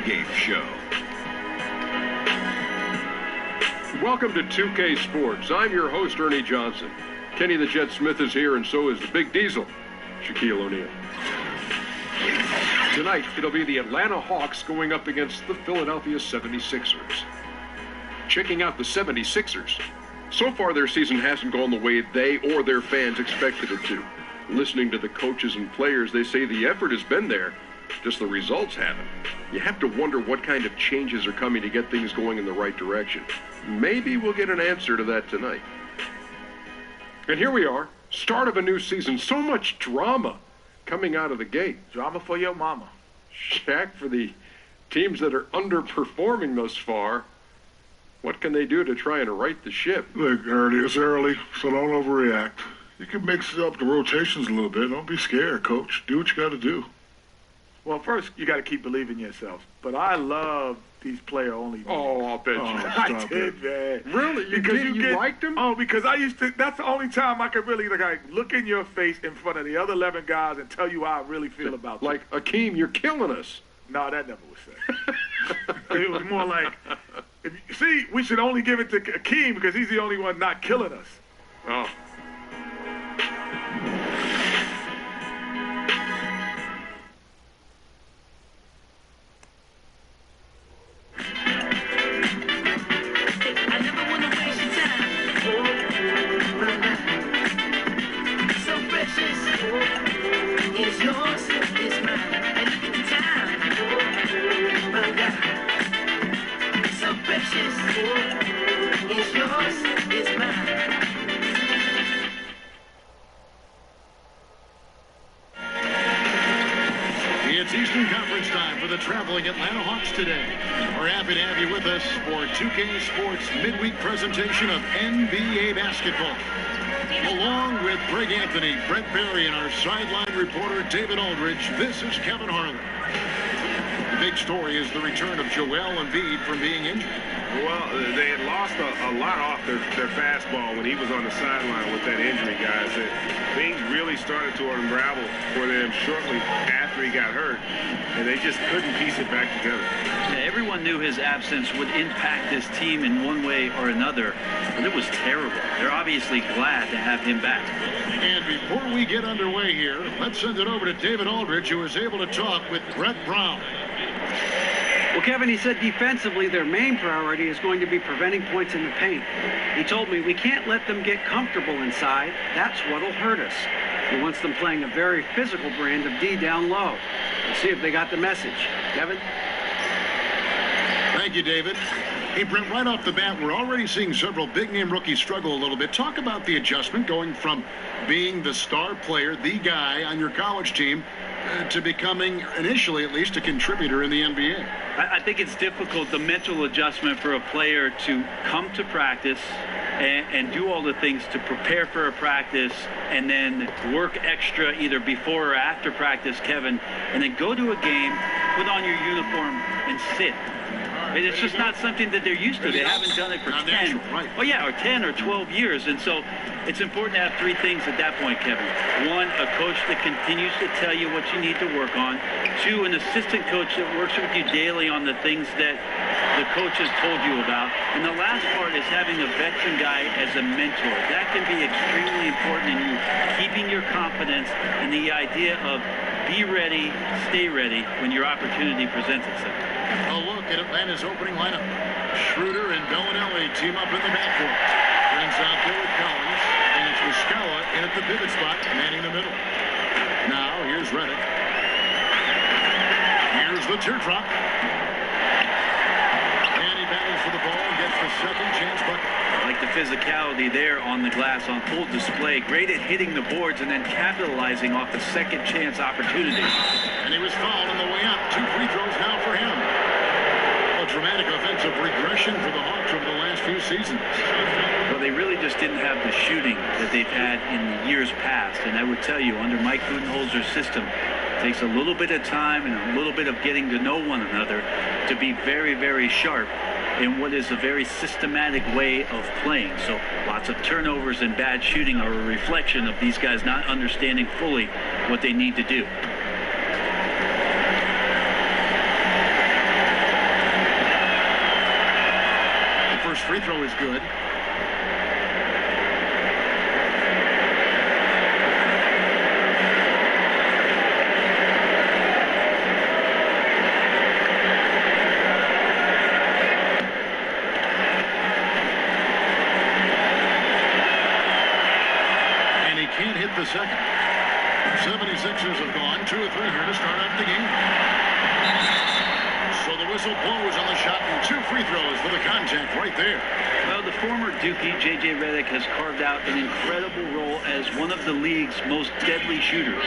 pregame show. Welcome to 2K Sports. I'm your host, Ernie Johnson. Kenny the Jet Smith is here, and so is the Big Diesel, Shaquille O'Neal. Tonight, it'll be the Atlanta Hawks going up against the Philadelphia 76ers. Checking out the 76ers. So far, their season hasn't gone the way they or their fans expected it to. Listening to the coaches and players, they say the effort has been there, just the results haven't. You have to wonder what kind of changes are coming to get things going in the right direction. Maybe we'll get an answer to that tonight. And here we are, start of a new season. So much drama coming out of the gate. Drama for your mama. Shaq, for the teams that are underperforming thus far, what can they do to try and right the ship? Look, Ernie, it's early, so don't overreact. You can mix up the rotations a little bit. Don't be scared, Coach. Do what you got to do. Well, first, you got to keep believing yourself. But I love these player-only. Oh, I'll bet you. I did, man. Really? You liked them? Oh, because I used to. That's the only time I could really look in your face in front of the other 11 guys and tell you how I really feel about them. Like, Akeem, you're killing us. No, that never was said. It was more like, see, we should only give it to Akeem because he's the only one not killing us. Oh. It's Eastern Conference time for the traveling Atlanta Hawks today. We're happy to have you with us for 2K Sports midweek presentation of NBA basketball. Along with Greg Anthony, Brett Barry, and our sideline reporter David Aldridge, this is Kevin Harlan. The big story is the return of Joel Embiid from being injured. Well, they had lost a lot off their fastball when he was on the sideline with that injury, guys. Things really started to unravel for them shortly after he got hurt, and they just couldn't piece it back together. Yeah, everyone knew his absence would impact this team in one way or another, but it was terrible. They're obviously glad to have him back. And before we get underway here, let's send it over to David Aldridge, who was able to talk with Brett Brown. Well, Kevin, he said defensively their main priority is going to be preventing points in the paint. He told me we can't let them get comfortable inside. That's what'll hurt us. He wants them playing a very physical brand of D down low. Let's see if they got the message. Kevin? Thank you, David. Hey, Brent, right off the bat, we're already seeing several big-name rookies struggle a little bit. Talk about the adjustment going from being the star player, the guy on your college team, to becoming, initially at least, a contributor in the NBA. I think it's difficult, the mental adjustment for a player to come to practice and do all the things to prepare for a practice and then work extra either before or after practice, Kevin, and then go to a game, put on your uniform, and sit. It's just not something that they're used to. They haven't done it for 10, or 10 or 12 years. And so it's important to have three things at that point, Kevin. One, a coach that continues to tell you what you need to work on. Two, an assistant coach that works with you daily on the things that the coach has told you about. And the last part is having a veteran guy as a mentor. That can be extremely important in you keeping your confidence and the idea of be ready, stay ready when your opportunity presents itself. A look at Atlanta's opening lineup. Schroeder and Bellinelli team up in the backcourt. Brings out there with Collins, and it's Muscala in at the pivot spot, manning the middle. Now, here's Redick. Here's the teardrop. And he battles for the ball and gets the second chance bucket. I like the physicality there on the glass on full display. Great at hitting the boards and then capitalizing off the second chance opportunity. And he was fouled on the way up. 2 free throws now for him. A dramatic offensive regression for the Hawks over the last few seasons. Well, they really just didn't have the shooting that they've had in years past. And I would tell you, under Mike Budenholzer's system, it takes a little bit of time and a little bit of getting to know one another to be very, very sharp in what is a very systematic way of playing. So lots of turnovers and bad shooting are a reflection of these guys not understanding fully what they need to do. is good. And he can't hit the second. 76ers have gone 2 of 3 here to start off the game. So the whistle blows on the shot and 2 free throws for the contact right there. Well, the former Dookie, J.J. Redick, has carved out an incredible role as one of the league's most deadly shooters.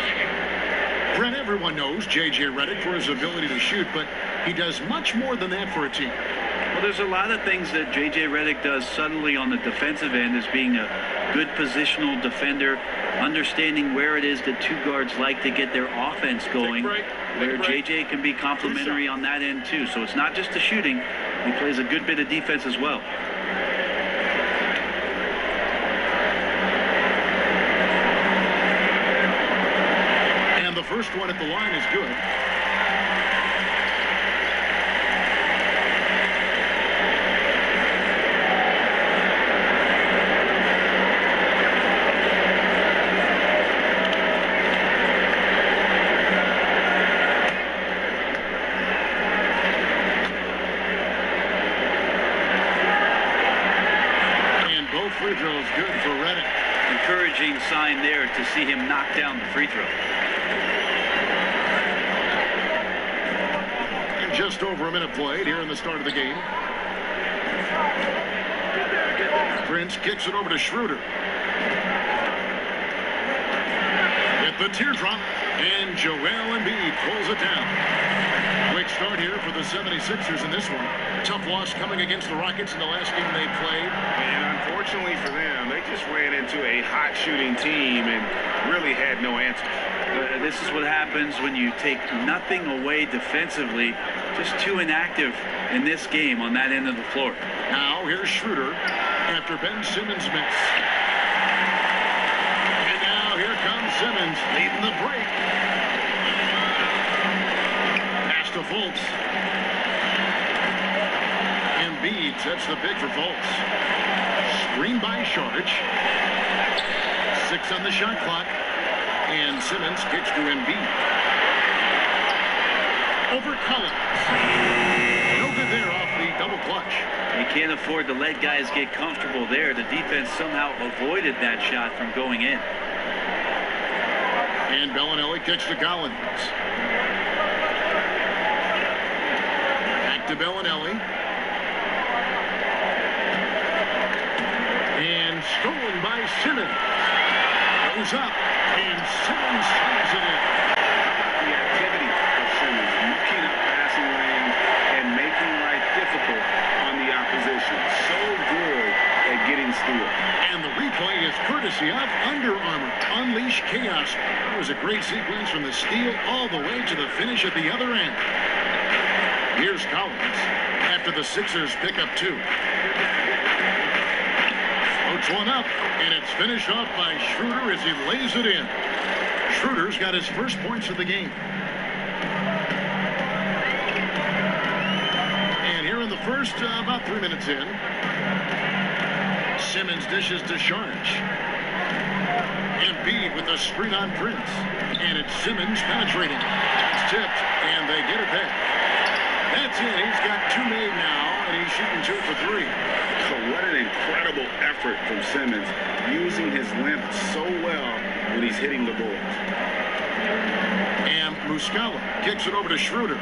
Brett, everyone knows J.J. Redick for his ability to shoot, but he does much more than that for a team. Well, there's a lot of things that J.J. Redick does subtly on the defensive end as being a good positional defender, understanding where it is that 2 guards like to get their offense going, where J.J. can be complimentary on that end too. So it's not just the shooting. He plays a good bit of defense as well. And the first one at the line is good. Free throws good for Redick. Encouraging sign there to see him knock down the free throw. And just over a minute played here in the start of the game. Prince kicks it over to Schroeder. At the teardrop, and Joel Embiid pulls it down. Quick start here for the 76ers in this one. Tough loss coming against the Rockets in the last game they played. And unfortunately for them, they just ran into a hot shooting team and really had no answers. This is what happens when you take nothing away defensively. Just too inactive in this game on that end of the floor. Now here's Schroeder after Ben Simmons' miss. And now here comes Simmons leading the break. To Fultz. Embiid sets the big for Fultz. Screen by Šarić. 6 on the shot clock. And Simmons kicks to Embiid. Over Collins. No good there off the double clutch. You can't afford to let guys get comfortable there. The defense somehow avoided that shot from going in. And Bellinelli kicks to Collins. To Bellinelli. And stolen by Simmons. Goes up, and Simmons ties it in. The activity of Simmons, looking up passing lanes and making life difficult on the opposition. So good at getting steals. And the replay is courtesy of Under Armour. Unleash chaos. It was a great sequence from the steal all the way to the finish at the other end. Here's Collins after the Sixers pick up 2. Floats one up, and it's finished off by Schroeder as he lays it in. Schroeder's got his first points of the game. And here in the first, about 3 minutes in, Simmons dishes to Šarić. Embiid with a screen on Prince. And it's Simmons penetrating. It's tipped, and they get it back. That's it. He's got 2 made now, and he's shooting 2 for 3. So what an incredible effort from Simmons, using his length so well when he's hitting the ball. And Muscala kicks it over to Schroeder.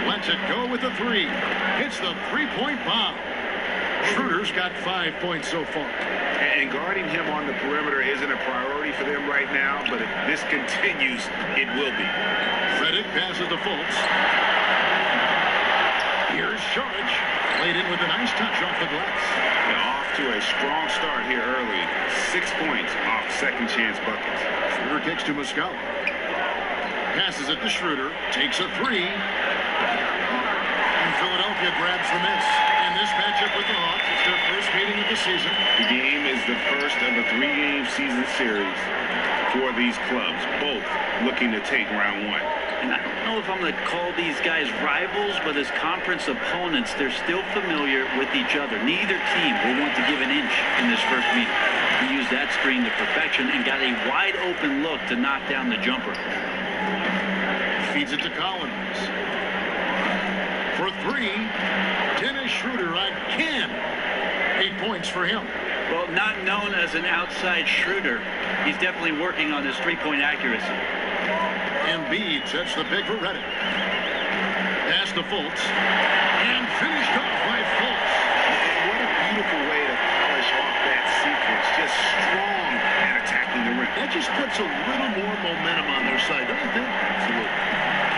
Lets it go with the 3. Hits the 3-point bomb. Schroeder's got 5 points so far. And guarding him on the perimeter isn't a priority for them right now, but if this continues, it will be. Redick passes to Fultz. Here's Šarić. Played in with a nice touch off the glass. Now off to a strong start here early. 6 points off second chance buckets. Schroeder kicks to Muscala. Passes it to Schroeder. Takes a 3. And Philadelphia grabs the miss. In this matchup with the Hawks, it's their first meeting of the season. The game is the first of a 3-game season series for these clubs, both looking to take round 1. and I don't know if I'm going to call these guys rivals, but as conference opponents, they're still familiar with each other. Neither team will want to give an inch in this first meeting. He used that screen to perfection and got a wide open look to knock down the jumper. Feeds it to Collins. For three, Dennis Schroeder again. 8 points for him. Well, not known as an outside shooter, he's definitely working on his three-point accuracy. Embiid sets the pick for Redick. Pass to Fultz. And finished off by Fultz. What a beautiful way to polish off that sequence. Just strong at attacking the rim. That just puts a little more momentum on their side, don't you think? Absolutely.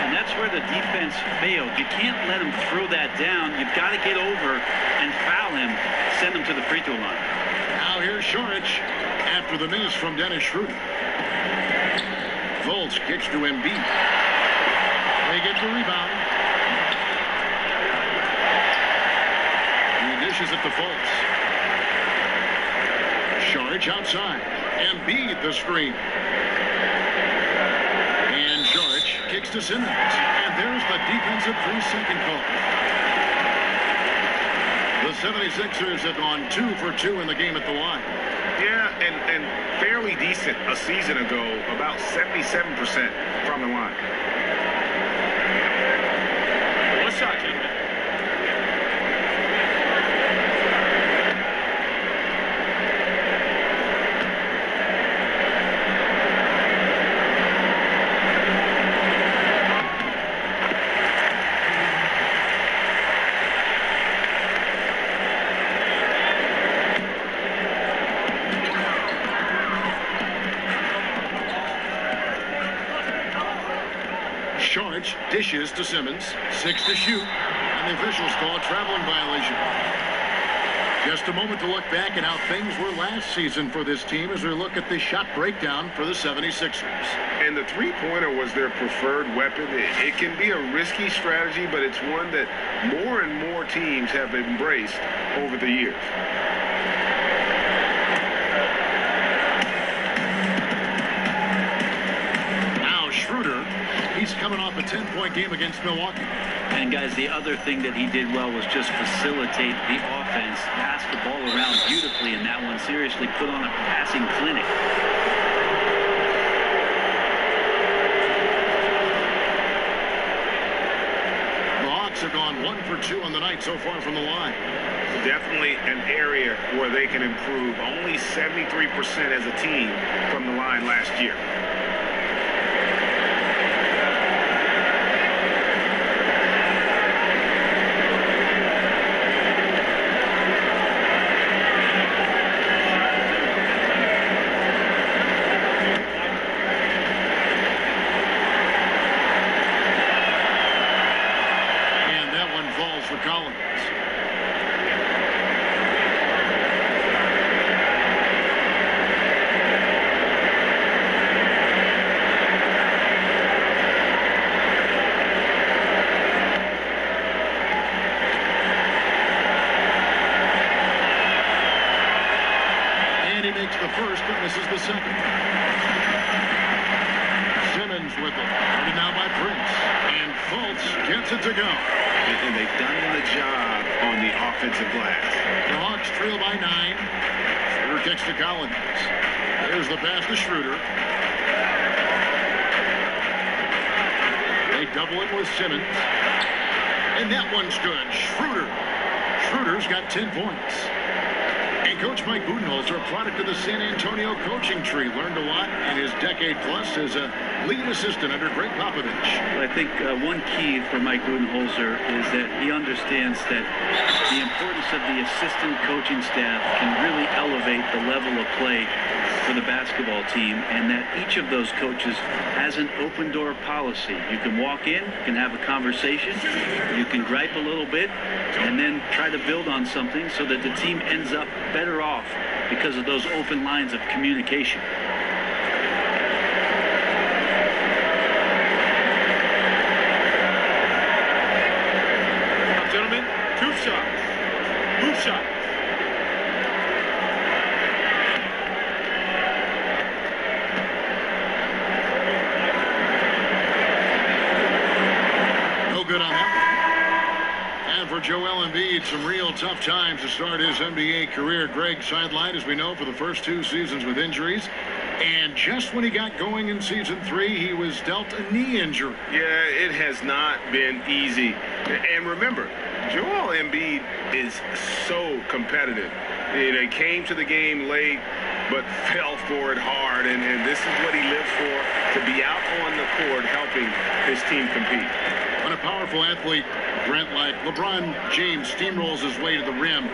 And that's where the defense failed. You can't let him throw that down. You've got to get over and foul him, send him to the free throw line. Now here's Šorić after the miss from Dennis Schroeder. Fultz kicks to Embiid. They get the rebound. He dishes it to Fultz. Šorić outside. Embiid the screen. And Šorić kicks to Simmons. And there's the defensive 3-second call. The 76ers have gone 2 for 2 in the game at the line. Yeah, and fairly decent a season ago, about 77% from the line. One shot, gentlemen. Šorić dishes to Simmons. 6 to shoot. And the officials call a traveling violation. Just a moment to look back at how things were last season for this team as we look at the shot breakdown for the 76ers. And the three-pointer was their preferred weapon. It can be a risky strategy, but it's one that more and more teams have embraced over the years. Now Schroeder, he's coming off a 10-point game against Milwaukee. And guys, the other thing that he did well was just facilitate the offense, pass the ball around beautifully in that one, seriously put on a passing clinic. The Hawks have gone 1 for 2 on the night so far from the line. Definitely an area where they can improve. Only 73% as a team from the line last year. For Collins. And he makes the first, but misses the second. Simmons with it. Guarded now by Prince. And Fultz gets it to go. And they've done a job on the offensive glass. The Hawks trail by 9. Schroeder kicks to Collins. There's the pass to Schroeder. They double it with Simmons. And that one's good. Schroeder's got 10 points. And Coach Mike Budenholzer, a product of the San Antonio coaching tree, learned a lot in his decade plus as a lead assistant under Greg Popovich. I think one key for Mike Budenholzer is that he understands that the importance of the assistant coaching staff can really elevate the level of play for the basketball team, and that each of those coaches has an open door policy. You can walk in, you can have a conversation, you can gripe a little bit, and then try to build on something so that the team ends up better off because of those open lines of communication. Gentlemen, 2 shots. Move shot. time for Joel Embiid. Some real tough times to start his NBA career. Greg sidelined, as we know, for the first 2 seasons with injuries. And just when he got going in season 3, he was dealt a knee injury. Yeah, it has not been easy. And remember, Joel Embiid is so competitive. He came to the game late, but fell for it hard. And this is what he lives for, to be out on the court helping his team compete. When a powerful athlete, Brent, like LeBron James, steamrolls his way to the rim,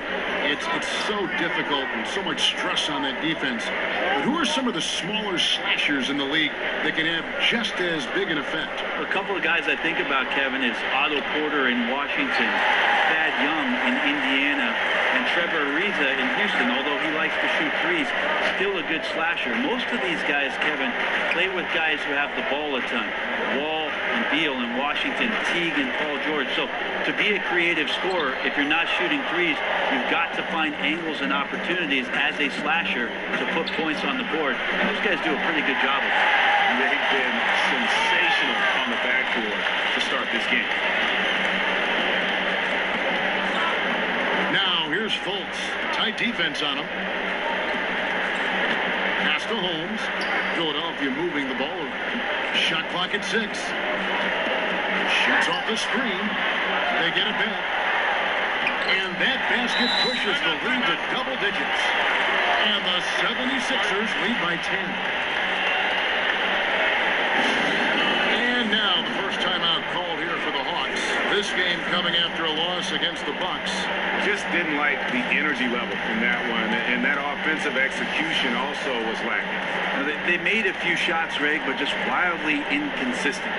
it's so difficult and so much stress on that defense. But who are some of the smaller slashers in the league that can have just as big an effect? A couple of guys I think about, Kevin, is Otto Porter in Washington, Thad Young in Indiana, and Trevor Ariza in Houston. Although he likes to shoot threes, still a good slasher. Most of these guys, Kevin, play with guys who have the ball a ton. Wall and Beal in Washington, Teague and Paul George. So to be a creative scorer, if you're not shooting threes, you've got to find angles and opportunities as a slasher to put points on the board. And those guys do a pretty good job of it. They've been sensational on the backboard to start this game. Now, here's Fultz. Tight defense on him. Pass to Holmes. Philadelphia moving the ball. Shot clock at 6. Shoots off the screen. They get it back. And that basket pushes the lead to double digits. And the 76ers lead by 10. And now the first timeout called here for the Hawks. This game coming after a loss against the Bucks. Just didn't like the energy level in that one. And that offensive execution also was lacking. They made a few shots, Reg, but just wildly inconsistent.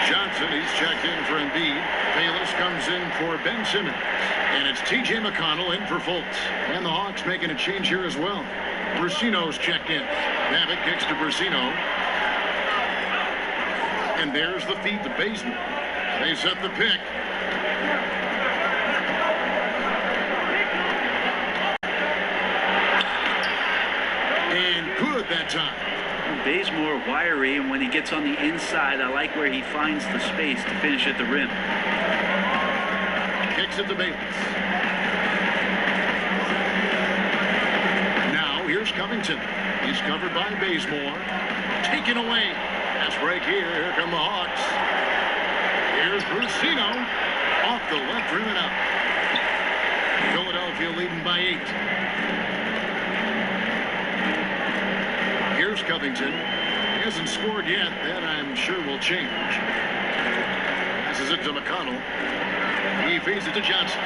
Johnson, he's checked in for Embiid. Bayless comes in for Ben Simmons. And it's T.J. McConnell in for Fultz. And the Hawks making a change here as well. Brusino's checked in. Babbitt kicks to Brusino. And there's the feed to Bazemore. They set the pick. And good that time. Bazemore wiry, and when he gets on the inside, I like where he finds the space to finish at the rim. Kicks it to Bayless. Now here's Covington. He's covered by Bazemore. Taken away. That's right here. Here come the Hawks. Here's Brusino. Off the left rim and out. Philadelphia leading by 8. Here's Covington. He hasn't scored yet. That, I'm sure, will change. Passes it to McConnell. He feeds it to Johnson.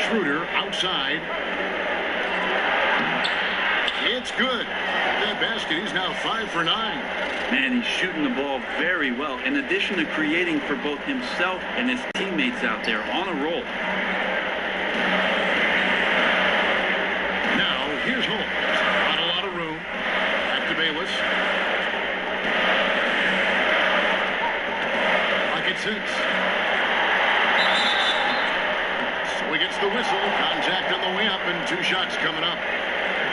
Schroeder outside. It's good. That basket, he's now 5 for 9. Man, he's shooting the ball very well. In addition to creating for both himself and his teammates out there on a roll. Now, here's Holmes. Not a lot of room. Back to Bayless. Clock at 6. So he gets the whistle. Contact on the way up and 2 shots coming up.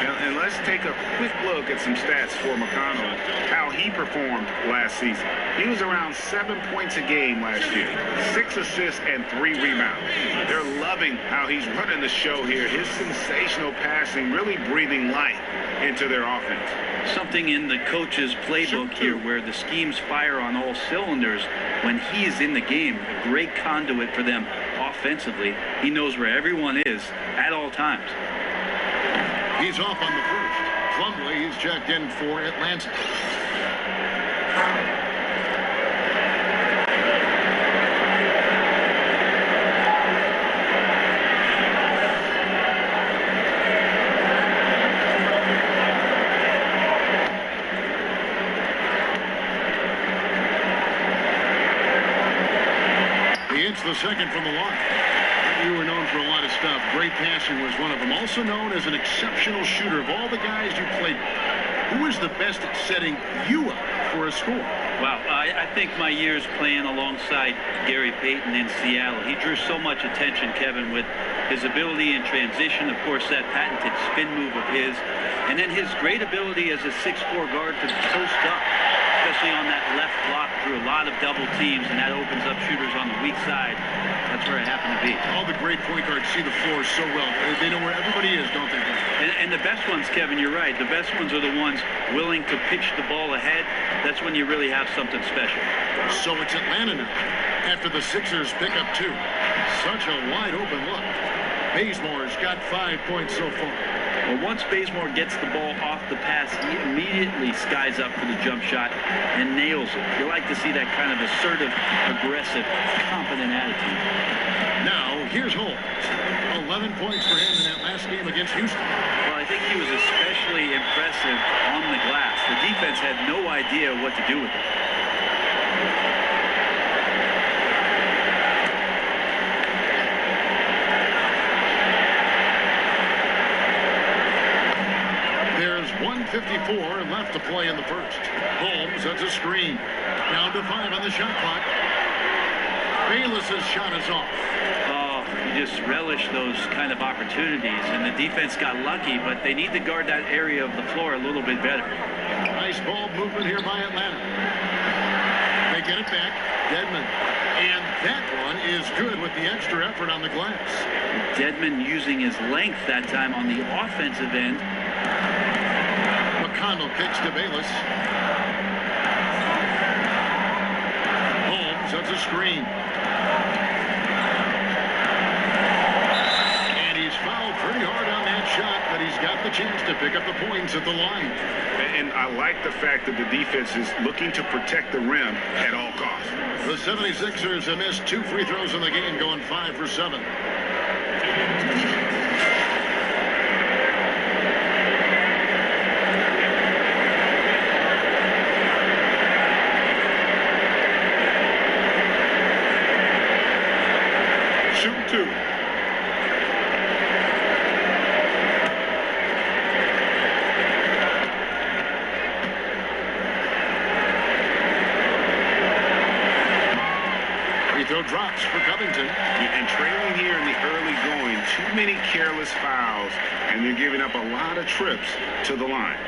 And let's take a quick look at some stats for McConnell, how he performed last season. He was around 7 points a game last year, 6 assists and 3 rebounds. They're loving how he's running the show here. His sensational passing really breathing life into their offense. Something in the coach's playbook here where the schemes fire on all cylinders. When he's in the game, a great conduit for them offensively. He knows where everyone is at all times. He's off on the first. Plumlee, he's checked in for Atlanta. He hits the second from the line. You were known for a lot of stuff. Great passing was one of them. Also known as an exceptional shooter. Of all the guys you played with, who is the best at setting you up for a score? Wow, I think my years playing alongside Gary Payton in Seattle, he drew so much attention, Kevin, with his ability in transition, of course, that patented spin move of his, and then his great ability as a 6'4" guard to post up, especially on that left block, drew a lot of double teams, and that opens up shooters on the weak side. That's where I happen to be. All the great point guards see the floor so well. They know where everybody is, don't they? And the best ones, Kevin, you're right. The best ones are the ones willing to pitch the ball ahead. That's when you really have something special. So it's Atlanta now, after the Sixers pick up 2. Such a wide open look. Bazemore's got 5 points so far. Well, once Bazemore gets the ball off the pass, he immediately skies up for the jump shot and nails it. You like to see that kind of assertive, aggressive, competent attitude. Now, here's Holmes. 11 points for him in that last game against Houston. Well, I think he was especially impressive on the glass. The defense had no idea what to do with it. There's 1:54 left to play in the first. Holmes, that's a screen. Down to 5 on the shot clock. Bayless's shot is off. Oh, you just relish those kind of opportunities, and the defense got lucky, but they need to guard that area of the floor a little bit better. Nice ball movement here by Atlanta. They get it back. Dedmon. And that one is good with the extra effort on the glass. Dedmon using his length that time on the offensive end. McConnell kicks to Bayless. Holmes, that's a screen. And he's fouled pretty hard on that shot, but he's got the chance to pick up the points at the line. And I like the fact that the defense is looking to protect the rim at all costs. The 76ers have missed 2 free throws in the game, going 5 for 7. Shoot 2. Free throw drops for Covington. And trailing here in the early going, too many careless fouls, and they're giving up a lot of trips to the line.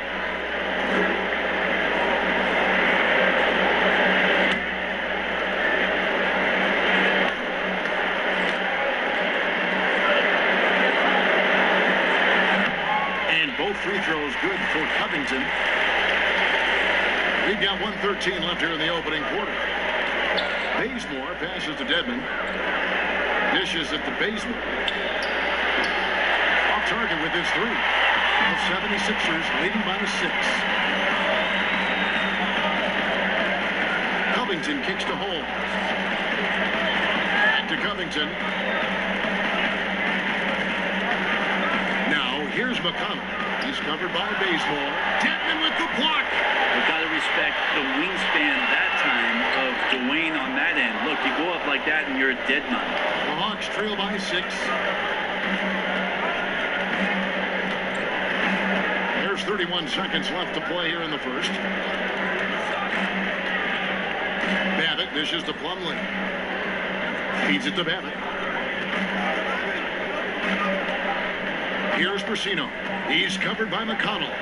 Both free throws good for Covington. We've got 1:13 left here in the opening quarter. Bazemore passes to Dedmon. Dishes it to Bazemore. Off target with his 3. The 76ers leading by 6. Covington kicks to Holmes. Back to Covington. Now here's McConnell. He's covered by Bazemore. Dedmon with the block. We've got to respect the wingspan that time of Dwayne on that end. Look, you go up like that and you're a dead man. The Hawks trail by 6. There's 31 seconds left to play here in the first. Babbitt dishes to Plumlee. Feeds it to Babbitt. Here's Persino. He's covered by McConnell.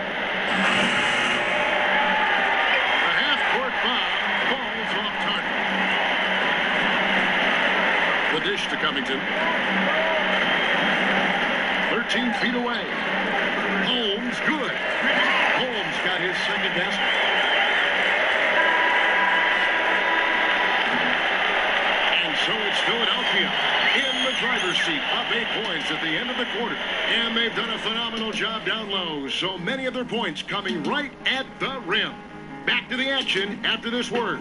A half-court foul falls off target. The dish to Covington. 13 feet away. Holmes, good. Holmes got his second basket. And so it's It's Philadelphia in the driver's seat, up 8 points at the end of the quarter. And they've done a phenomenal job down low. So many of their points coming right at the rim. Back to the action after this word.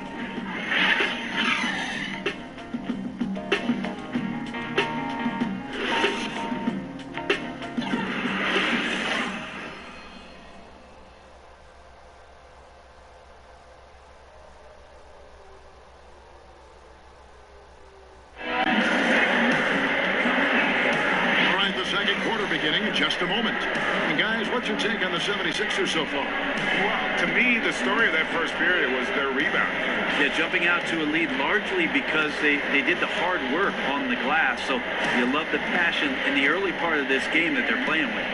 Just a moment. And guys, what's your take on the 76ers so far? Well, to me, the story of that first period was their rebound. Yeah, jumping out to a lead largely because they did the hard work on the glass. So you love the passion in the early part of this game that they're playing with.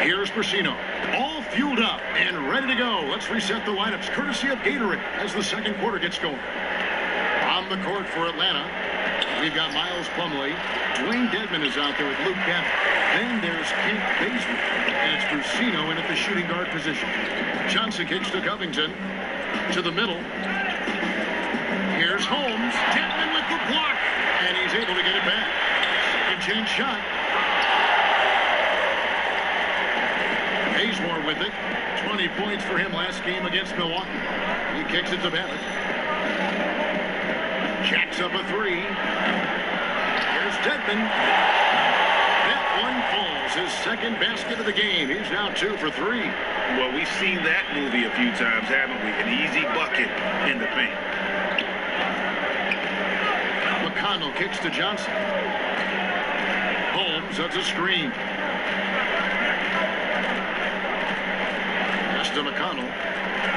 Here's Brasino, all fueled up and ready to go. Let's reset the lineups, courtesy of Gatorade, as the second quarter gets going. On the court for Atlanta, we've got Miles Plumlee. Dwayne Dedmon is out there with Luke Kemp. Then there's Kent Bazemore, and it's Brasino in at the shooting guard position. Johnson kicks to Covington, to the middle. Here's Holmes, Dedmon with the block, and he's able to get it back. Second chance shot. Bazemore with it. 20 points for him last game against Milwaukee. He kicks it to Babbitt. Jacks up a three. Here's Dedmon. That one falls. His second basket of the game. He's now 2 for 3. Well, we've seen that movie a few times, haven't we? An easy bucket in the paint. McConnell kicks to Johnson. Holmes, that's a screen. To McConnell,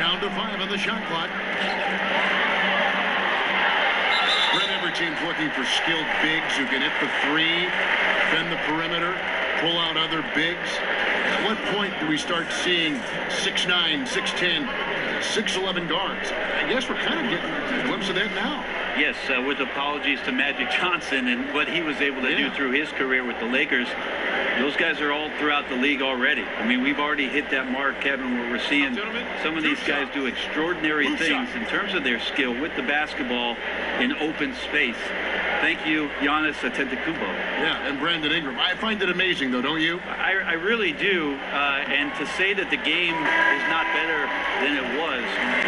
down to 5 on the shot clock. Brett, every team's looking for skilled bigs who can hit the three, defend the perimeter, pull out other bigs. At what point do we start seeing 6'9", 6'10", 6'11" guards? I guess we're kind of getting a glimpse of that now. Yes, with apologies to Magic Johnson and what he was able to do through his career with the Lakers. Those guys are all throughout the league already. I mean, we've already hit that mark, Kevin, where we're seeing some of these guys do extraordinary things in terms of their skill with the basketball in open space. Thank you, Giannis Antetokounmpo. Yeah, and Brandon Ingram. I find it amazing, though, don't you? I really do. And to say that the game is not better than it was,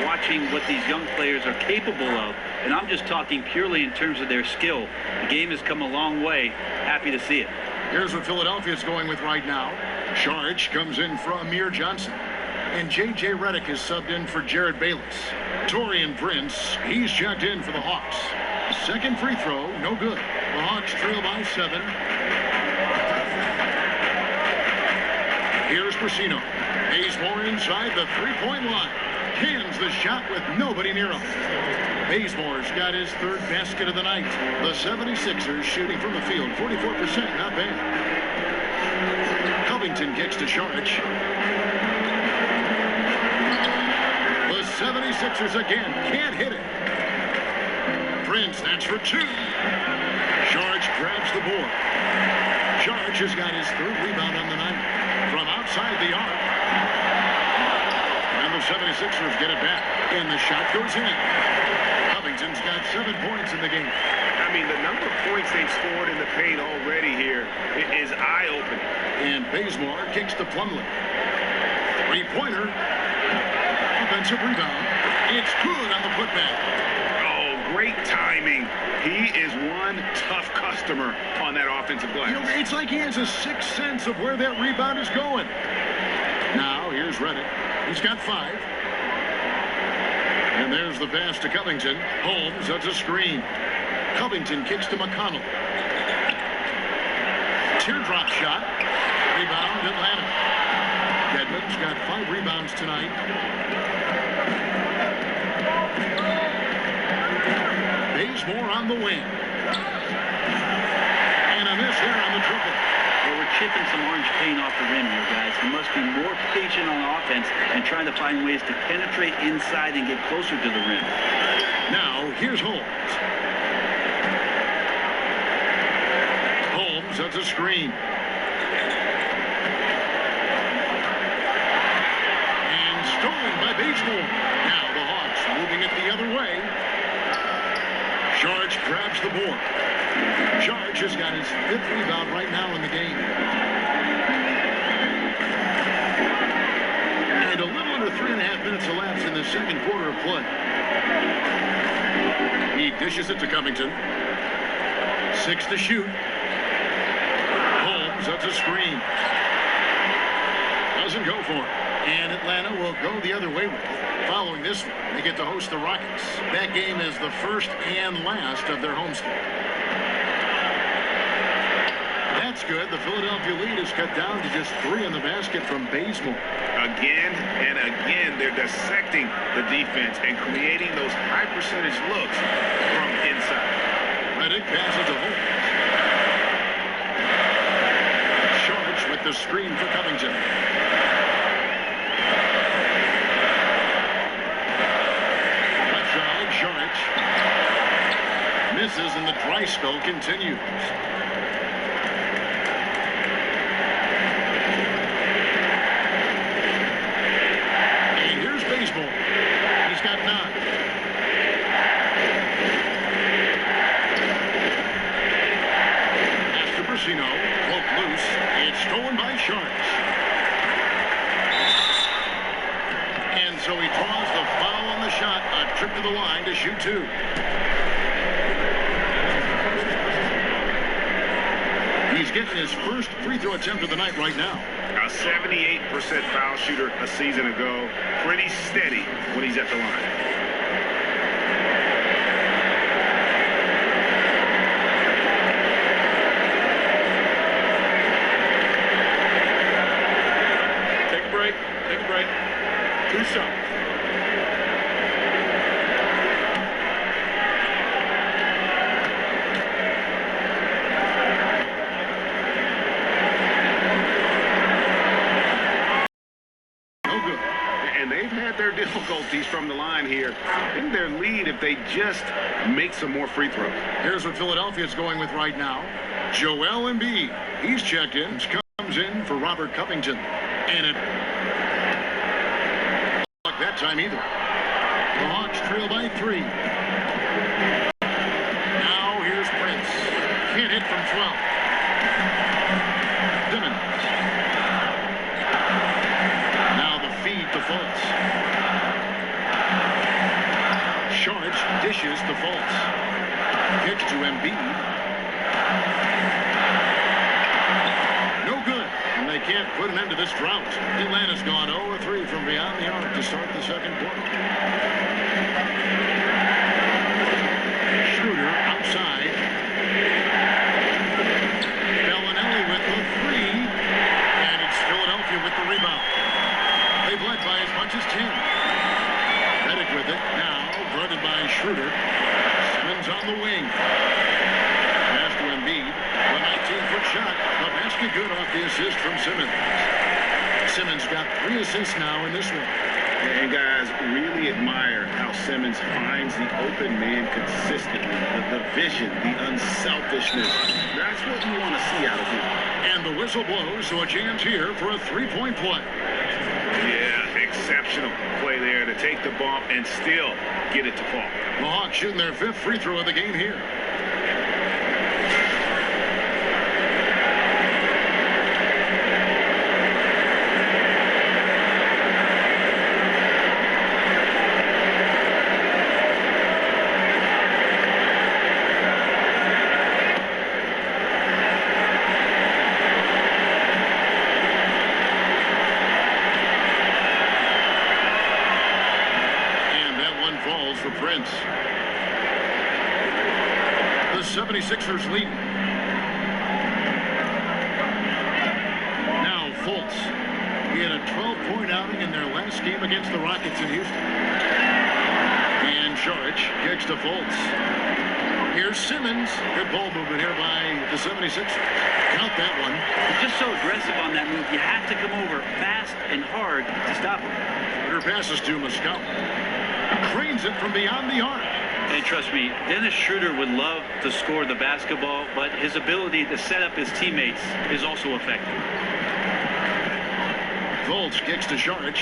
watching what these young players are capable of, and I'm just talking purely in terms of their skill. The game has come a long way. Happy to see it. Here's what Philadelphia's going with right now. Saric comes in for Amir Johnson. And J.J. Redick is subbed in for Jared Bayless. Taurean Prince, he's checked in for the Hawks. Second free throw, no good. The Hawks trail by 7. Here's Brasino. Bazemore inside the three-point line. Cans the shot with nobody near him. Bazemore's got his third basket of the night. The 76ers shooting from the field, 44%, not bad. Covington kicks to Saric. The 76ers again can't hit it. Prince, that's for 2. Saric grabs the board. Saric has got his third rebound on the night from outside the arc. And the 76ers get it back, and the shot goes in. Covington's got 7 points in the game. I mean, the number of points they've scored in the paint already here is eye-opening. And Bazemore kicks to Plumlee. Three-pointer. Offensive rebound. It's good on the putback. Oh, great timing. He is one tough customer on that offensive glass. You know, it's like he has a sixth sense of where that rebound is going. Now, here's Redick. He's got 5. And there's the pass to Covington. Holmes, that's a screen. Covington kicks to McConnell. Teardrop shot. Rebound, Atlanta. Dedmon's got 5 rebounds tonight. Bazemore on the wing. And a miss there on the triple. Well, we're chipping some orange paint off the rim here, guys. We must be more patient on offense and trying to find ways to penetrate inside and get closer to the rim. Now, here's Holmes. Holmes, that's a screen. Bazemore. Now the Hawks moving it the other way. Saric grabs the board. Saric has got his 5th rebound right now in the game. And a little under 3.5 minutes elapsed in the second quarter of play. He dishes it to Covington. 6 to shoot. Holmes, that's a screen. Doesn't go for it. And Atlanta will go the other way with it. Following this one, they get to host the Rockets. That game is the first and last of their homestand. That's good. The Philadelphia lead is cut down to just 3 in the basket from Bazemore. Again and again, they're dissecting the defense and creating those high percentage looks from inside. Redick passes to Holmes. Saric with the screen for Covington. Saric misses and the dry spell continues. And here's Bazemore. He's got 9. Pass to Brasino. Broke loose. It's stolen by Saric. And so he draws the foul on the shot. A trip to the line to shoot 2. He's getting his first free throw attempt of the night right now. A 78% foul shooter a season ago. Pretty steady when he's at the line. Take a break. Take a break. 2 shots. Difficulties from the line here in their lead if they just make some more free throws. Here's what Philadelphia's going with right now. Joel Embiid. He's checked in. Comes in for Robert Covington. And it not that time either. The Hawks trail by 3. Now here's Prince. Can't hit from 12. Simmons. Now the feed to Fultz. Saric dishes to Fultz. Kicks to Embiid. No good. And they can't put an end to this drought. Atlanta's gone 0-3 from beyond the arc to start the second quarter. Schroeder outside. Bellinelli with the 3. And it's Philadelphia with the rebound. They've led by as much as 10. Redick with it. Now guarded by Schroeder. Simmons on the wing. Pass to Embiid. A 19-foot shot. The basket good off the assist from Simmons. Simmons got 3 assists now in this one. And guys, really admire how Simmons finds the open man consistently. The vision, the unselfishness. That's what you want to see out of him. And the whistle blows, so a chance here for a 3-point play. Yeah, exceptional play there to take the bump and still get it to fall. The Hawks shooting their 5th free throw of the game here. For Prince. The 76ers lead. Now Fultz. He had a 12-point outing in their last game against the Rockets in Houston. And Saric kicks to Fultz. Here's Simmons. Good ball movement here by the 76ers. Count that one. He's just so aggressive on that move. You have to come over fast and hard to stop him. Her passes to Muscala. Cranes it from beyond the arc. And trust me, Dennis Schroeder would love to score the basketball, but his ability to set up his teammates is also effective. Fultz kicks to Saric.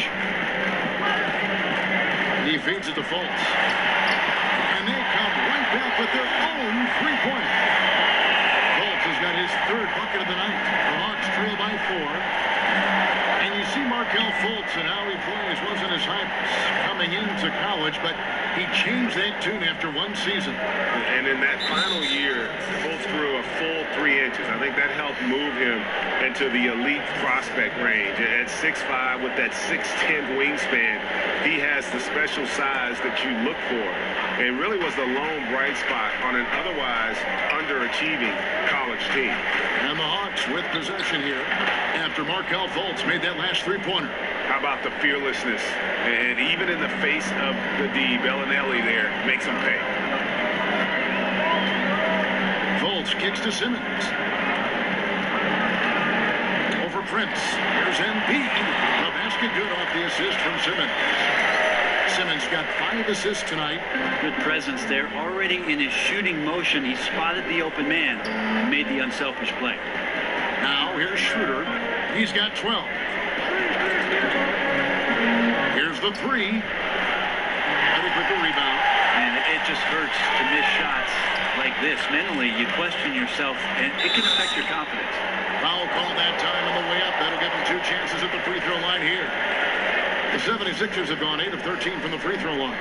He feeds it to Fultz. And they come right back with their own three-pointer. Fultz has got his third bucket of the night. The Hawks trail by 4. And you see Markelle Fultz and how he plays wasn't as hype coming into college, but he changed that tune after one season. And in that final year, Fultz grew a full 3 inches. I think that helped move him into the elite prospect range. At 6'5", with that 6'10" wingspan, he has the special size that you look for. And really was the lone bright spot on an otherwise underachieving college team. And the Hawks with possession here after Markelle Fultz made that last three-pointer. How about the fearlessness? And even in the face of the D, Bellinelli there makes him pay. Fultz kicks to Simmons. Over Prince. Here's Embiid. The basket good off the assist from Simmons. Simmons got 5 assists tonight. Good presence there. Already in his shooting motion, he spotted the open man and made the unselfish play. Now here's Schroeder. He's got 12. Here's the 3. Ready with the rebound. And it just hurts to miss shots like this. Mentally, you question yourself, and it can affect your confidence. Foul call that time on the way up. That'll give him 2 chances at the free throw line here. The 76ers have gone 8 of 13 from the free throw line.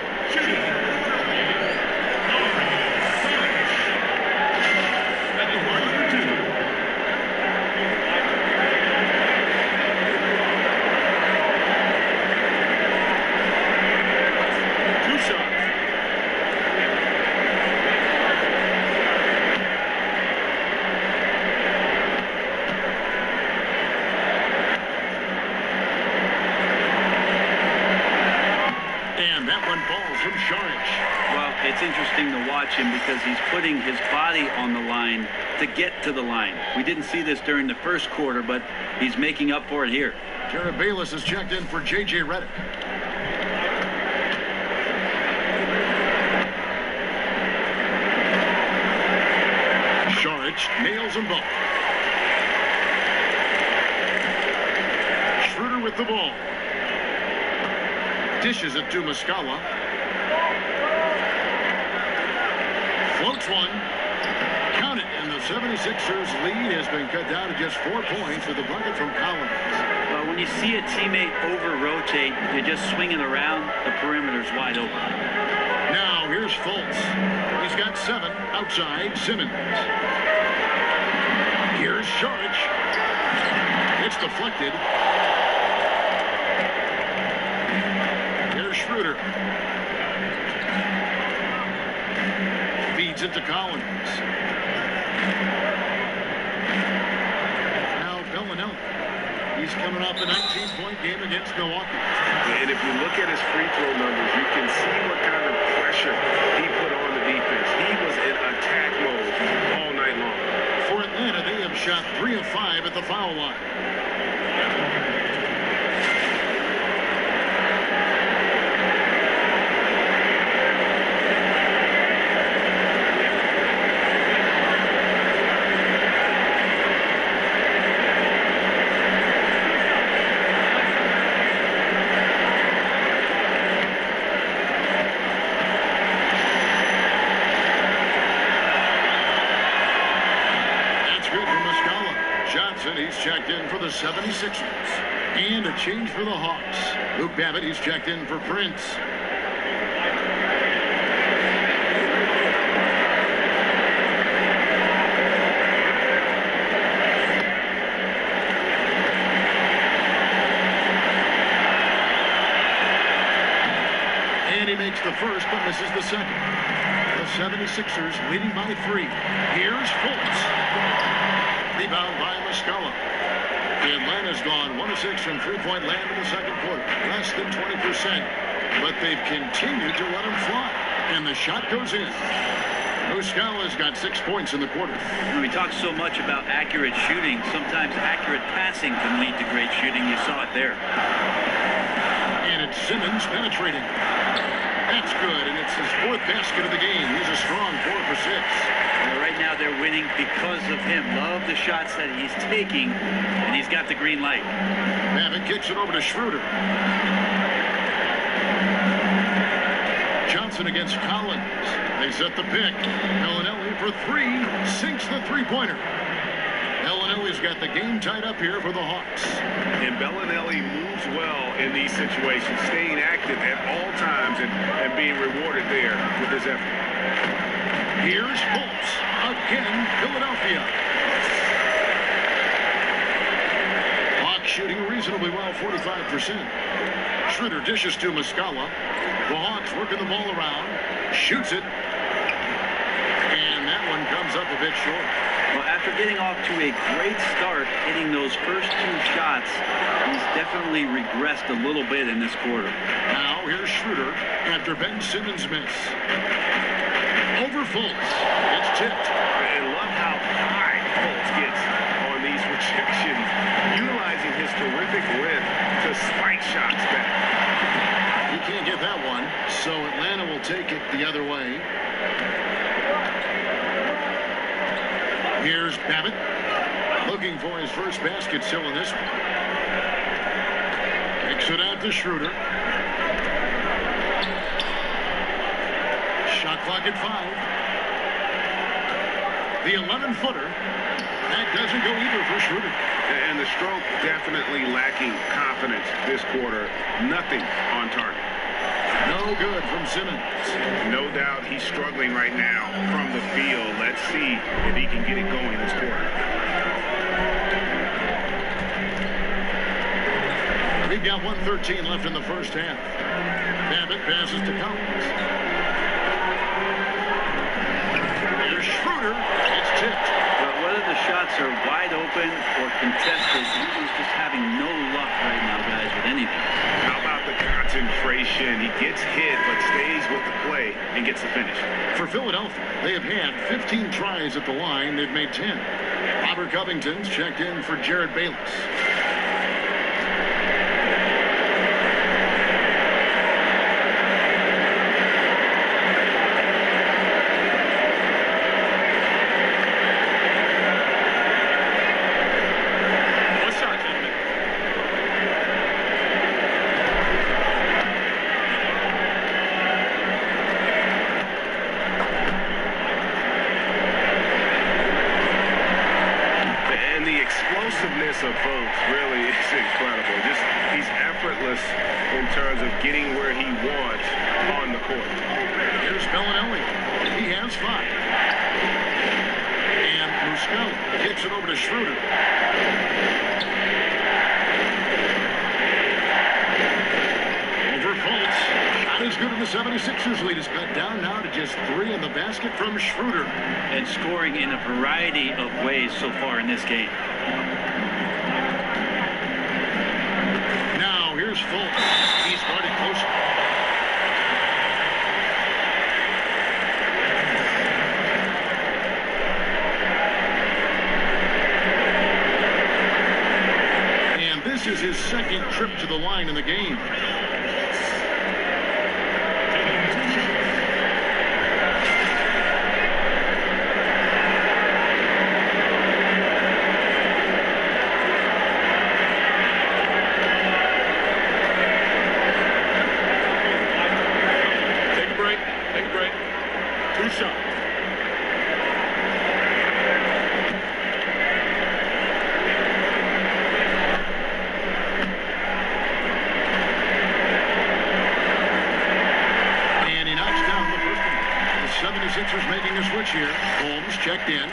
It's interesting to watch him because he's putting his body on the line to get to the line. We didn't see this during the first quarter, but he's making up for it here. Jared Bayless has checked in for J.J. Redick. Saric nails them both. Schroeder with the ball. Dishes it to Muscala. Floats one. Count it, and the 76ers lead has been cut down to just 4 points with a bucket from Collins. Well, when you see a teammate over-rotate, you're just swinging around, the perimeter's wide open. Now, here's Fultz. He's got 7 outside Simmons. Here's Saric. It's deflected. Here's Schroeder. Feeds it to Collins. Now Bellinelli. He's coming off a 19-point game against Milwaukee. And if you look at his free throw numbers, you can see what kind of pressure he put on the defense. He was in attack mode all night long. For Atlanta, they have shot 3 of 5 at the foul line. He's checked in for the 76ers. And a change for the Hawks. Luke Babbitt, he's checked in for Prince. And he makes the first but misses the second. The 76ers leading by 3. Here's Fultz. Rebound by Muscala. Atlanta's gone 1 of 6 from three-point land in the second quarter. Less than 20%. But they've continued to let him fly. And the shot goes in. Muscala's got 6 points in the quarter. We talk so much about accurate shooting. Sometimes accurate passing can lead to great shooting. You saw it there. And it's Simmons penetrating. That's good, and it's his 4th basket of the game. He's a strong 4 for 6. Right now they're winning because of him. Love the shots that he's taking, and he's got the green light. Babbitt kicks it over to Schroeder. Johnson against Collins. They set the pick. Bellinelli for three. Sinks the three-pointer. Bellinelli's got the game tied up here for the Hawks. And Bellinelli moves well in these situations, staying active at all times and being rewarded there with his effort. Here's Fultz. Again, Philadelphia. Hawks shooting reasonably well, 45%. Schroeder dishes to Muscala. The Hawks working the ball around. Shoots it. And that one comes up a bit short. Well, after getting off to a great start, hitting those first two shots, he's definitely regressed a little bit in this quarter. Now here's Schroeder after Ben Simmons' miss. Over Fultz. It's tipped. And love how high Fultz gets on these rejections, utilizing his terrific length to spike shots back. He can't get that one, so Atlanta will take it the other way. Here's Babbitt, looking for his first basket still in this one. Kicks it out to Schroeder. Shot clock at 5. The 11-footer. That doesn't go either for Schroeder. And the stroke definitely lacking confidence this quarter. Nothing on target. No good from Simmons. No doubt he's struggling right now from the field. Let's see if he can get it going this quarter. We've got 1:13 left in the first half. Babbitt passes to Collins. There's Schroeder. It's tipped. But whether the shots are wide open or contested, he's just having no luck right now, guys, with anything. How about the concentration? He gets hit but stays with the play and gets the finish. For Philadelphia, they have had 15 tries at the line. They've made 10. Robert Covington's checked in for Jared Bayless. Of Fultz really is incredible. He's effortless in terms of getting where he wants on the court. Here's Bellinelli. He has 5. And Muscala kicks it over to Schroeder. Over Fultz. Not as good, and the 76ers lead is cut down now to just 3 in the basket from Schroeder. And scoring in a variety of ways so far in this game. Here's Fultz. He's guarded closer. And this is his second trip to the line in the game. Sixers making a switch here. Holmes checked in.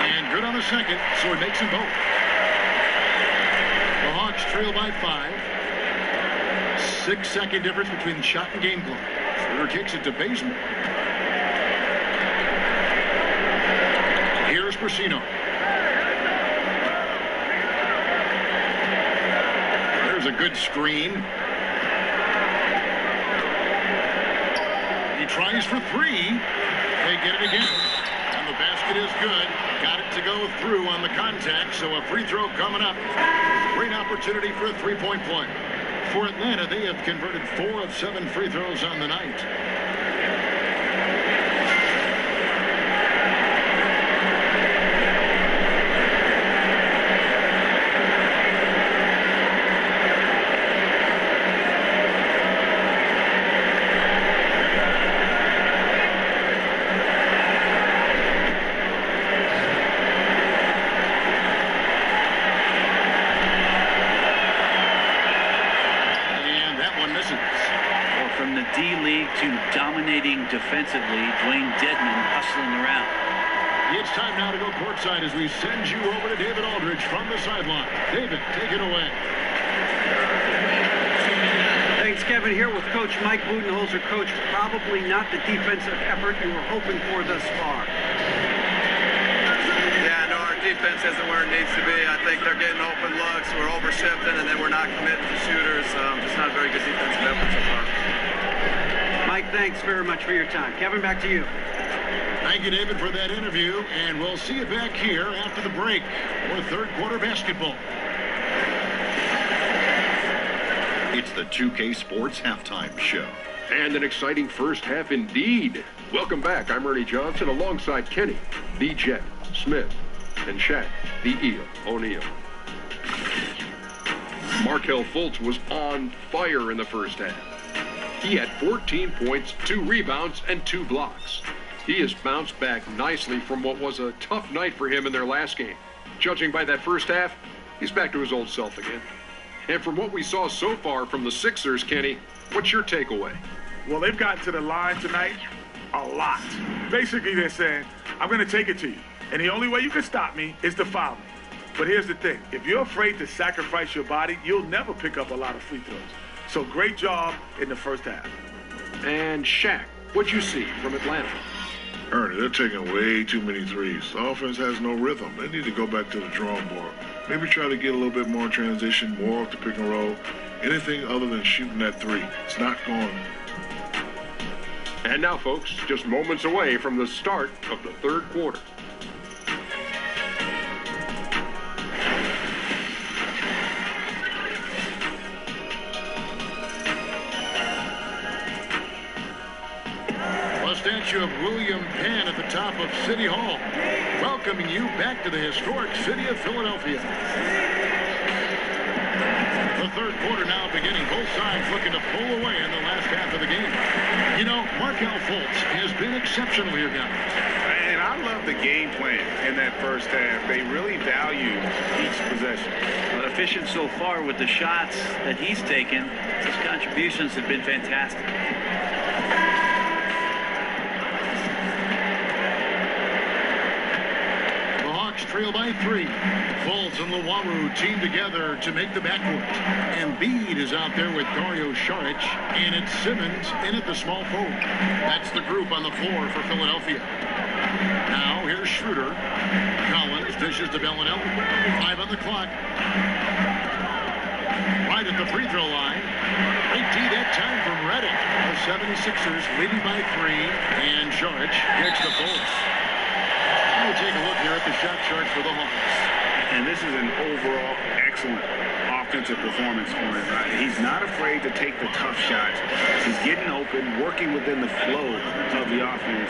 And good on the second, so he makes them both. The Hawks trail by 5. 6-second difference between the shot and game clock. Schroeder kicks it to Bazemore. Here's Brasino. There's a good screen. He tries for 3. They get it again. And the basket is good. Got it to go through on the contact, so a free throw coming up. Great opportunity for a three-point play. For Atlanta, they have converted 4 of 7 free throws on the night. To dominating defensively, Dwayne Dedmon hustling around. It's time now to go courtside as we send you over to David Aldridge from the sideline. David, take it away. Thanks, Kevin. Here with Coach Mike Budenholzer. Coach, probably not the defensive effort you were hoping for thus far. Yeah, no, our defense isn't where it needs to be. I think they're getting open looks. We're overshifting, and then we're not committing to shooters. Just not a very good defensive effort so far. Mike, thanks very much for your time. Kevin, back to you. Thank you, David, for that interview, and we'll see you back here after the break for third quarter basketball. It's the 2K Sports Halftime Show. And an exciting first half indeed. Welcome back. I'm Ernie Johnson alongside Kenny, the Jet, Smith, and Shaq, the Eel O'Neal. Markelle Fultz was on fire in the first half. He had 14 points, 2 rebounds, and 2 blocks. He has bounced back nicely from what was a tough night for him in their last game. Judging by that first half, he's back to his old self again. And from what we saw so far from the Sixers, Kenny, what's your takeaway? Well, they've gotten to the line tonight a lot. Basically, they're saying, I'm going to take it to you. And the only way you can stop me is to foul me. But here's the thing. If you're afraid to sacrifice your body, you'll never pick up a lot of free throws. So great job in the first half. And Shaq, what'd you see from Atlanta? Ernie, they're taking way too many threes. The offense has no rhythm. They need to go back to the drawing board. Maybe try to get a little bit more transition, more off the pick and roll. Anything other than shooting that three. It's not going. And now, folks, just moments away from the start of the third quarter. Statue of William Penn at the top of City Hall, welcoming you back to the historic city of Philadelphia. The third quarter now beginning. Both sides looking to pull away in the last half of the game. You know, Markelle Fultz has been exceptional here, guys. And I love the game plan in that first half. They really value each possession. Efficient so far with the shots that he's taken. His contributions have been fantastic. Trail by 3. Fultz and Luwawu team together to make the backcourt. Embiid is out there with Dario Saric, and it's Simmons in at the small forward. That's the group on the floor for Philadelphia. Now here's Schroeder. Collins dishes to Bellinelli. 5 on the clock. Right at the free throw line. Great D that time from Redick. The 76ers leading by 3, and Saric gets the Fultz. We'll take a look here at the shot chart for the Hawks. And this is an overall excellent offensive performance for him. Right? He's not afraid to take the tough shots. He's getting open, working within the flow of the offense.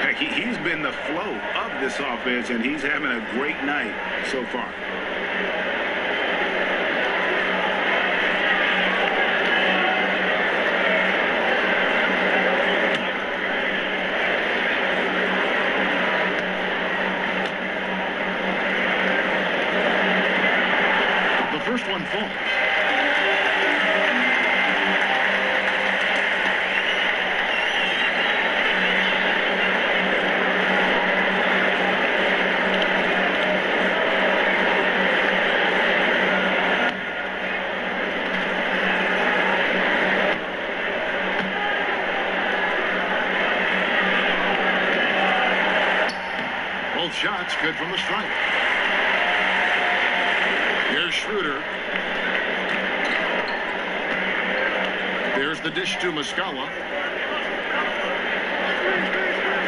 Heck, he's been the flow of this offense, and he's having a great night so far. First one falls. Both shots good from the stripe. Here's Schroeder. There's the dish to Muscala.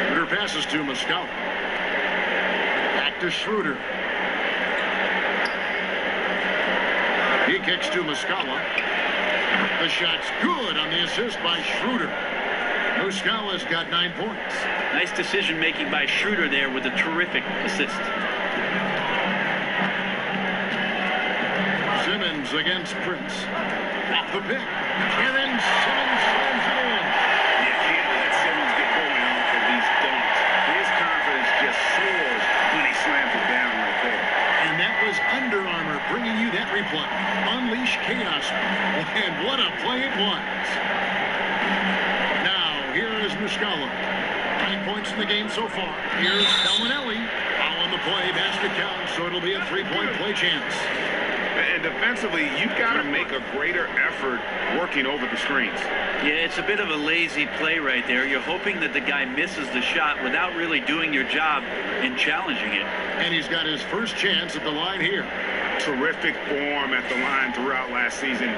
Schroeder passes to Muscala. Back to Schroeder. He kicks to Muscala. The shot's good on the assist by Schroeder. Muscala's got 9 points. Nice decision-making by Schroeder there with a terrific assist. Simmons against Prince. Off the pick. And then Simmons slams it in. You can't let Simmons get going off of these dunks. His confidence just soars when he slams it down right there. And that was Under Armour bringing you that replay. Unleash chaos. And what a play it was. Now, here is Muscala. 9 points in the game so far. Here's Bellinelli. Foul on the play. Basket count, so it'll be a 3-point play chance. And defensively, you've got to make a greater effort working over the screens. Yeah, it's a bit of a lazy play right there. You're hoping that the guy misses the shot without really doing your job in challenging it. And he's got his first chance at the line here. Terrific form at the line throughout last season.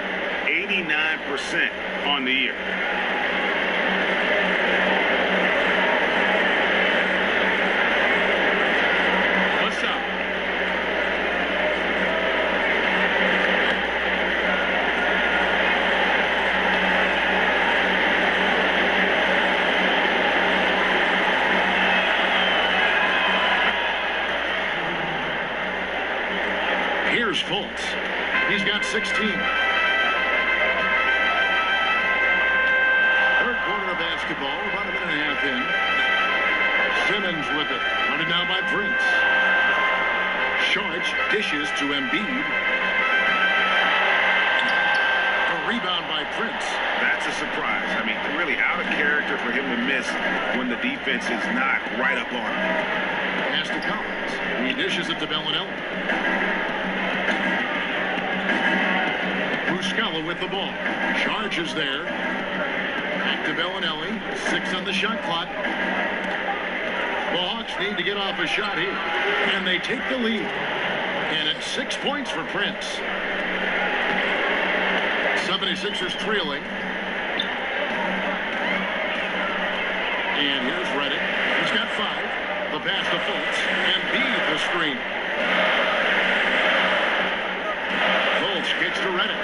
89% on the year. What's up? Here's Fultz. He's got 16. Third quarter of basketball, about a minute and a half in. Simmons with it. Running now by Prince. Shorts dishes to Embiid. A rebound by Prince. That's a surprise. I mean, really out of character for him to miss when the defense is not right up on him. Pass to Collins. He dishes it to Bellinelli. Muscala with the ball. Charges there. Back to Bellinelli. 6 on the shot clock. The Hawks need to get off a shot here. And they take the lead. And it's 6 points for Prince. 76ers trailing. And here's Redick. He's got 5. The pass to Fultz. Embiid the screen. Fultz kicks to Redick.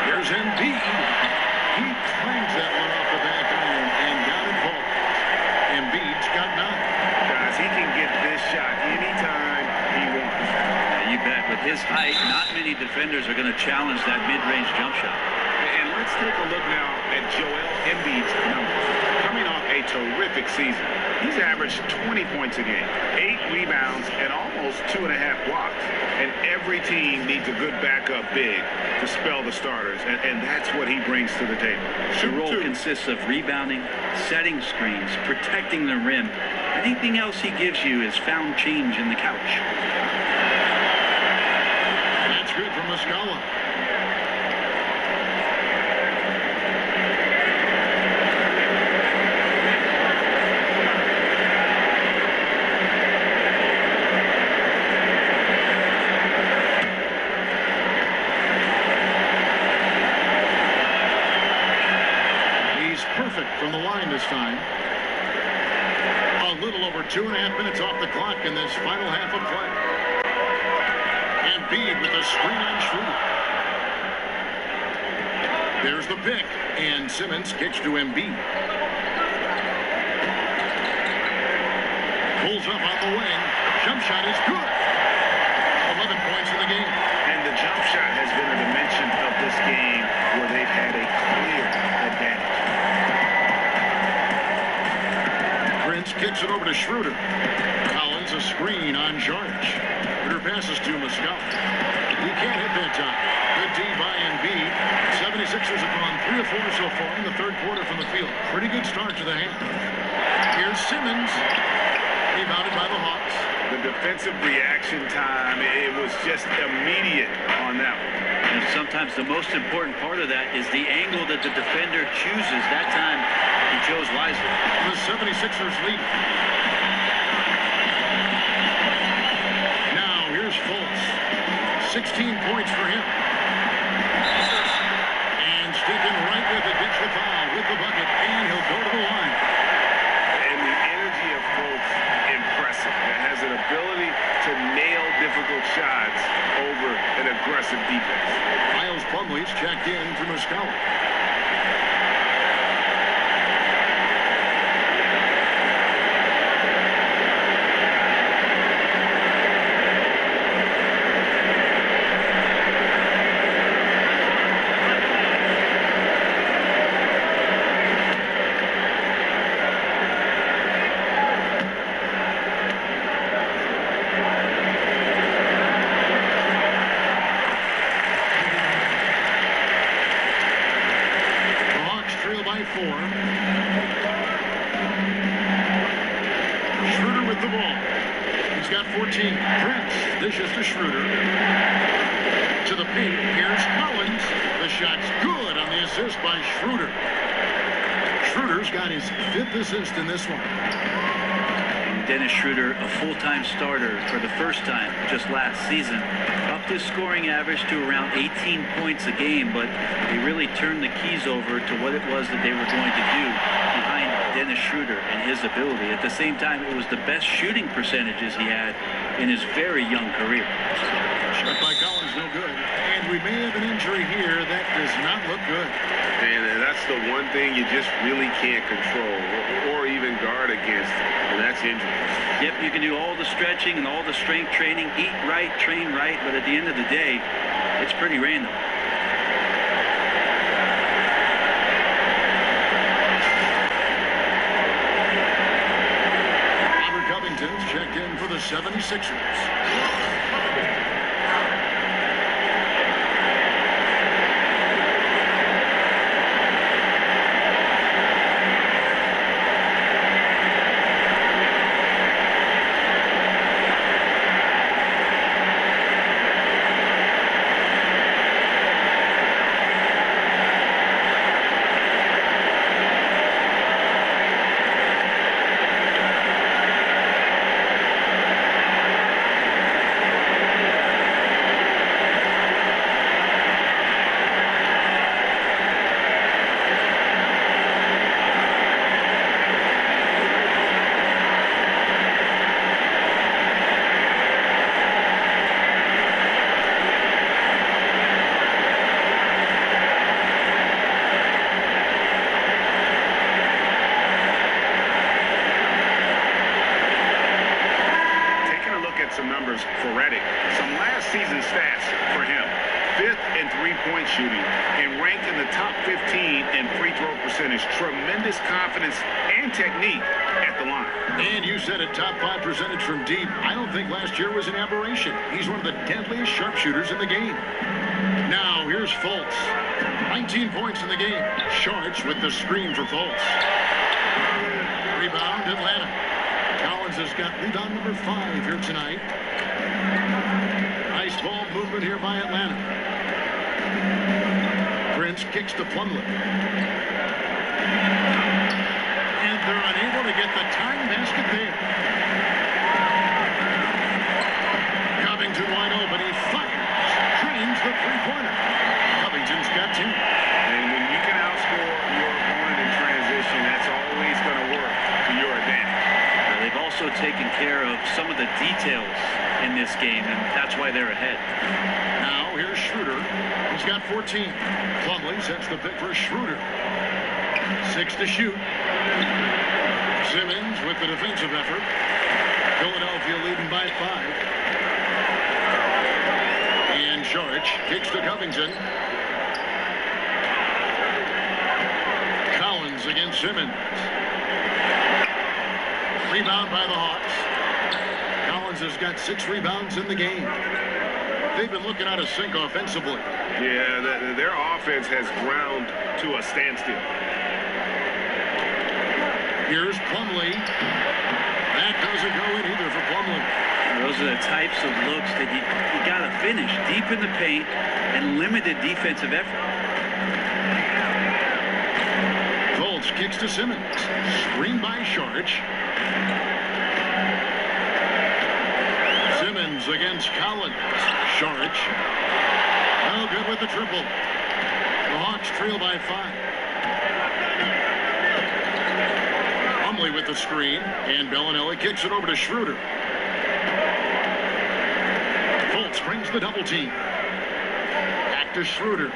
Here's Embiid. He claims that one off the back iron and got it ball. Embiid's got 9. Guys, he can get this shot anytime he wants. Yeah, you bet. With his height, not many defenders are going to challenge that mid-range jump shot. And let's take a look now at Joel Embiid's numbers. Coming off a terrific season, he's averaged 20 points a game, 8 rebounds, and almost 2.5 blocks. And every team needs a good backup big to spell the starters, and that's what he brings to the table. The role consists of rebounding, setting screens, protecting the rim. Anything else he gives you is found change in the couch. That's good from Muscala. From the line this time. A little over 2.5 minutes off the clock in this final half of play. Embiid with a screen on Schroeder. There's the pick, and Simmons kicks to Embiid. Pulls up on the wing. Jump shot is good. 11 points in the game. And the jump shot has been a dimension of this game where they've had a clear advantage. Prince kicks it over to Schroeder. Collins a screen on George. Schroeder passes to Muscala. He can't hit that time. Good D by Embiid. 76ers have gone 3 of 4 so far in the third quarter from the field. Pretty good start to the half. Here's Simmons. Rebounded by the Hawks. The defensive reaction time, it was just immediate on that one. And sometimes the most important part of that is the angle that the defender chooses. That time, he chose wisely. The 76ers lead. Now, here's Fultz. 16 points for him. And sticking right with it, gets the foul with the bucket, and he'll go to the line. And the energy of Fultz, impressive. It has an ability to nail difficult shots over an aggressive defense. in for Muscala. Schroeder with the ball. He's got 14. Prince dishes to Schroeder. To the paint. Here's Collins. The shot's good on the assist by Schroeder. Schroeder's got his 5th assist in this one. Dennis Schroeder, a full-time starter for the first time just last season, upped his scoring average to around 18 points a game, but they really turned the keys over to what it was that they were going to do behind Dennis Schroeder and his ability. At the same time, it was the best shooting percentages he had in his very young career. Shot by Collins, no good. And we may have an injury here that does not look good. And that's the one thing you just really can't control or even guard against, and that's injuries. Yep, you can do all the stretching and all the strength training, eat right, train right, but at the end of the day, it's pretty random. Robert Covington's checked in for the 76ers. Some numbers for Redick. Some last season stats for him. 5th in three-point shooting and ranked in the top 15 in free throw percentage. Tremendous confidence and technique at the line. And you said it, top 5 percentage from deep. I don't think last year was an aberration. He's one of the deadliest sharpshooters in the game. Now here's Fultz. 19 points in the game. Shorts with the screen for Fultz. Rebound Atlanta. Collins has got rebound number 5 here tonight. Nice ball movement here by Atlanta. Prince kicks to Plumlee. And they're unable to get the tying basket there. Covington wide open. He fires. Drains the three-pointer. Covington's got 2. And when you can outscore your opponent in transition, that's always going to work to your advantage. They've also taken care of some of the details in this game, and that's why they're ahead. Now here's Schroeder. He's got 14. Plumlee sets the pick for Schroeder. 6 to shoot. Simmons with the defensive effort. Philadelphia leading by 5. And Šarić kicks to Covington. Collins against Simmons. Rebound by the Hawks. Collins has got 6 rebounds in the game. They've been looking out of sync offensively. Yeah, their offense has ground to a standstill. Here's Plumlee. That doesn't go in either for Plumlee. Those are the types of looks that you got to finish deep in the paint and limited defensive effort. Fultz kicks to Simmons. Screen by Šarić. Simmons against Collins. Šarić. No good with the triple. The Hawks trail by 5. Plumlee with the screen. And Bellinelli kicks it over to Schroeder. Fultz brings the double team. Back to Schroeder.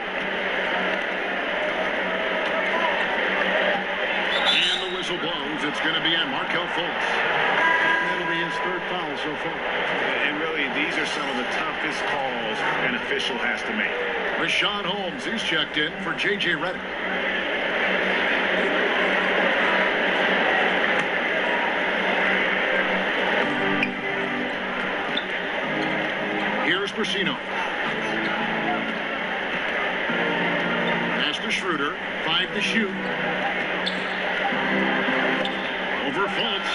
whistle blows. It's going to be on Markelle Fultz. That'll be his third foul so far. And really, these are some of the toughest calls an official has to make. Richaun Holmes, he's checked in for J.J. Redick. Here's Brasino. Pass to Schroeder. 5 to shoot. Over Fultz.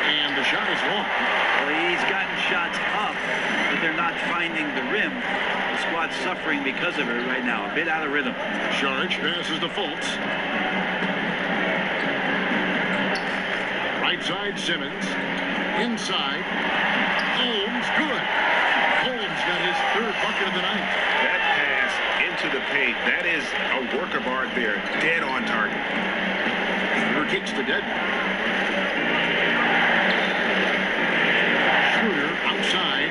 And the shot is long. Well, he's gotten shots up, but they're not finding the rim. The squad's suffering because of it right now. A bit out of rhythm. Saric passes to Fultz. Right side, Simmons. Inside. Holmes, good. Holmes got his third bucket of the night. That pass into the paint, that is a work of art there. Dead on target. Schroeder kicks to Dedmon. Schroeder outside.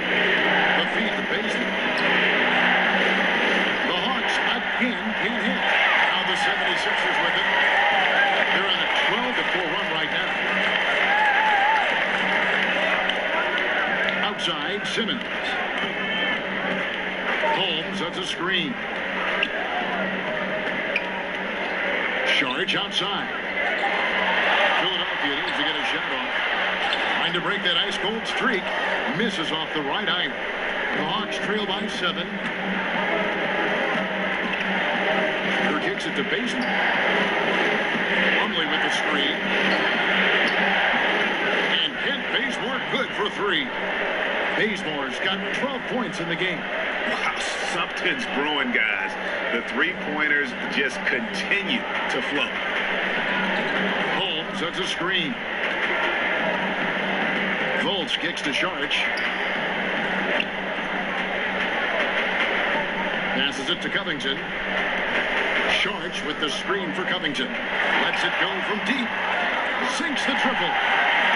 The feed to Bazley. The Hawks again can't hit. Now the 76ers with it. They're on a 12-4 run right now. Outside, Simmons. Holmes, that's a screen. Saric outside. Philadelphia needs to get a shot off. Trying to break that ice-cold streak. Misses off the right eye. The Hawks trail by 7. Schroeder kicks it to Bazemore. Plumlee with the screen. And Kent Bazemore good for 3. Bazemore's got 12 points in the game. Wow, something's brewing, guys. The three-pointers just continue to flow. Holmes, that's a screen. Fultz kicks to Saric. Passes it to Covington. Saric with the screen for Covington. Lets it go from deep. Sinks the triple.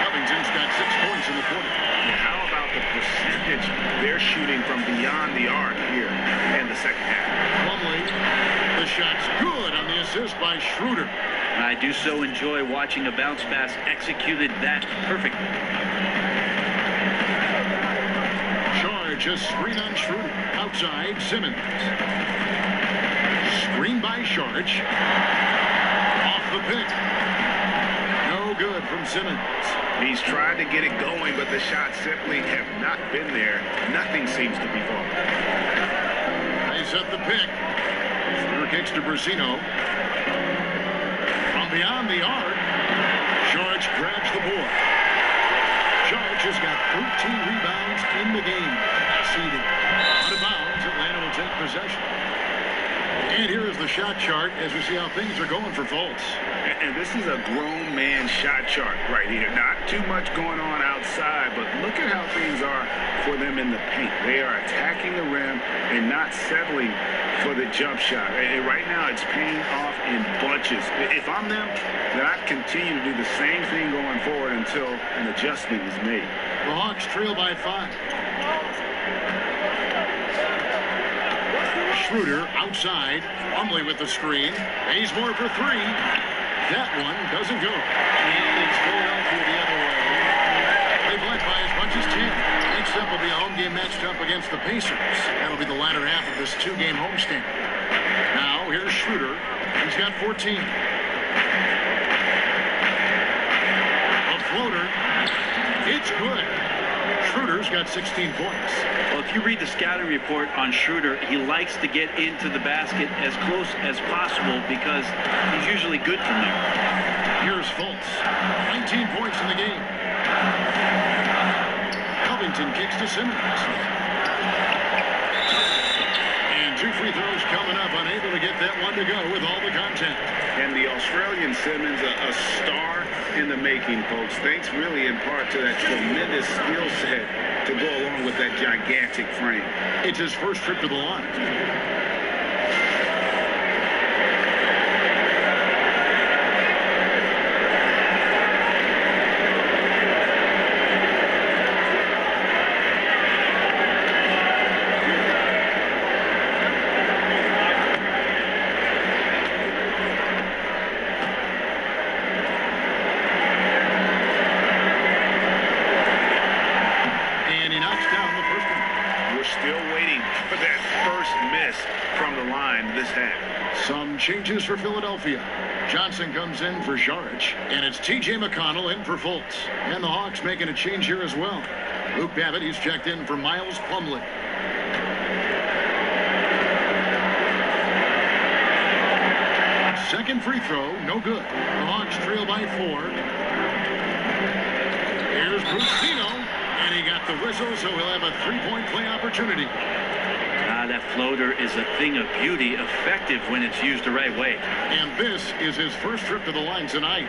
Covington's got 6 points in the quarter. How about the percentage they're shooting from beyond the arc here in the second half? Plumlee, the shot's good on the assist by Schroeder. I do so enjoy watching a bounce pass executed that perfectly. Charge a screen on Schroeder. Outside, Simmons. Screen by Saric. Off the pick. No good from Simmons. He's tried to get it going, but the shots simply have not been there. Nothing seems to be falling. They set the pick. Schroeder kicks to Brasino. From beyond the arc, Saric grabs the board. Saric has got 13 rebounds in the game. Seeded. Out of bounds, Atlanta will take possession. And here is the shot chart as we see how things are going for Fultz. And this is a grown man shot chart right here. Not too much going on outside, but look at how things are for them in the paint. They are attacking the rim and not settling for the jump shot. And right now, it's paying off in bunches. If I'm them, then I'd continue to do the same thing going forward until an adjustment is made. The Hawks trail by 5. Schroeder outside. Plumlee with the screen. Bazemore for 3. That one doesn't go. And it's Philadelphia the other way. They've led by as much as 10. Next up will be a home game matched up against the Pacers. That'll be the latter half of this 2-game homestand. Now, here's Schroeder. He's got 14. A floater. It's good. Schroeder's got 16 points. Well, if you read the scouting report on Schroeder, he likes to get into the basket as close as possible because he's usually good from there. Here's Fultz. 19 points in the game. Covington kicks to Simmons. And 2 free throws coming up. Unable to get that one to go with all the contact. And the Australian Simmons, a star in the making, folks. Thanks really in part to that tremendous skill set to go along with that gigantic frame. It's his first trip to the line. changes for Philadelphia. Johnson comes in for Jaric, and it's T.J. McConnell in for Fultz. And the Hawks making a change here as well. Luke Babbitt, he's checked in for Miles Plumlee. Second free throw, no good. The Hawks trail by 4. Here's Brucino, and he got the whistle, so he'll have a three-point play opportunity. That floater is a thing of beauty, effective when it's used the right way. And this is his first trip to the line tonight.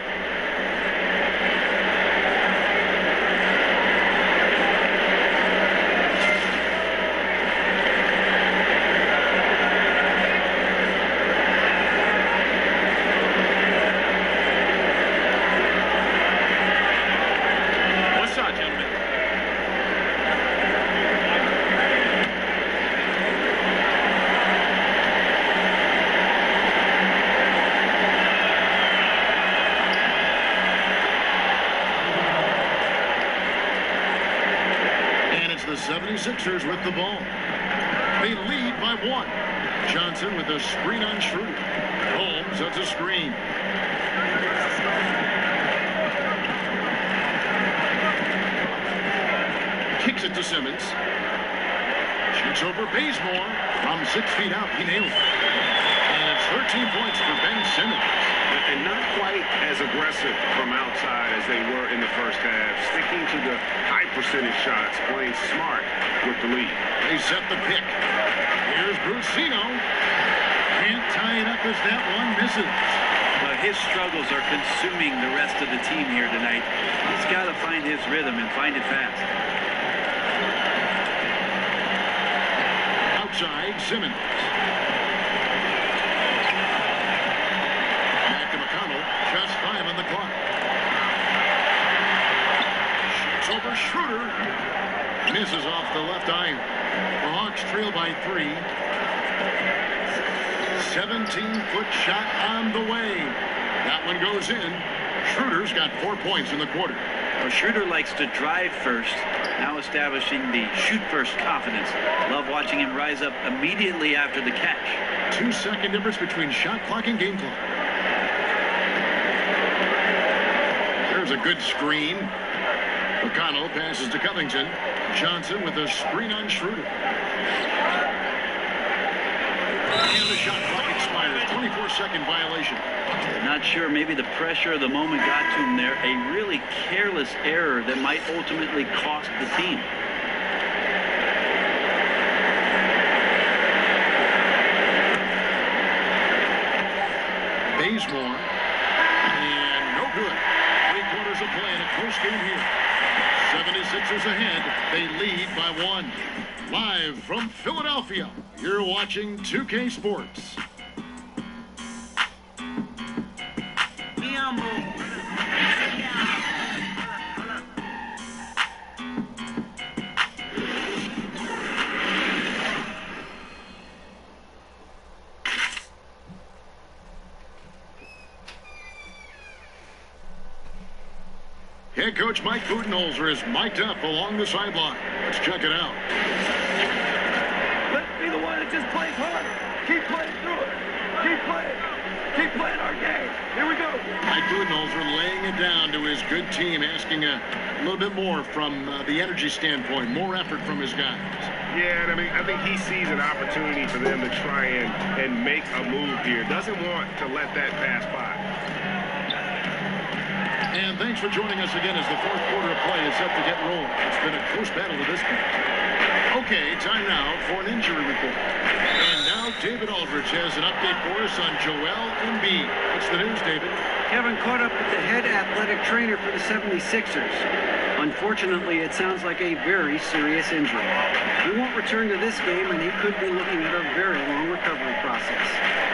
The 76ers with the ball. They lead by 1. Johnson with a screen on Schroeder. Holmes, that's a screen. Kicks it to Simmons. Shoots over Bazemore. From 6 feet out, he nails it. And it's 13 points for Ben Simmons. And not quite as aggressive from outside as they were in the first half. Sticking to the high percentage shots, playing smart with the lead. They set the pick. Here's Brucino. Can't tie it up as that one misses. But his struggles are consuming the rest of the team here tonight. He's got to find his rhythm and find it fast. Outside, Simmons. Just 5 on the clock. Shoots over Schroeder. Misses off the left iron. The Hawks trail by 3. 17-foot shot on the way. That one goes in. Schroeder's got 4 points in the quarter. Well, Schroeder likes to drive first, now establishing the shoot-first confidence. Love watching him rise up immediately after the catch. 2-second difference between shot clock and game clock. There's a good screen. McConnell passes to Covington. Johnson with a screen on Schroeder. And the shot clock expires. 24-second violation. Not sure. Maybe the pressure of the moment got to him there. A really careless error that might ultimately cost the team. Bazemore. And no good. 3 quarters of play in a close game here. 76ers ahead. They lead by 1. Live from Philadelphia, you're watching 2K Sports. Head coach Mike Budenholzer is mic'd up along the sideline. Let's check it out. Let's be the one that just plays hard. Keep playing through it. Keep playing. Keep playing our game. Here we go. Mike Budenholzer laying it down to his good team, asking a little bit more from the energy standpoint, more effort from his guys. Yeah, and I think he sees an opportunity for them to try and make a move here. Doesn't want to let that pass by. And thanks for joining us again as the 4th quarter of play is set to get rolling. It's been a close battle to this point. Okay, time now for an injury report. And now David Aldridge has an update for us on Joel Embiid. What's the news, David? Kevin caught up with the head athletic trainer for the 76ers. Unfortunately, it sounds like a very serious injury. He won't return to this game, and he could be looking at a very long recovery process.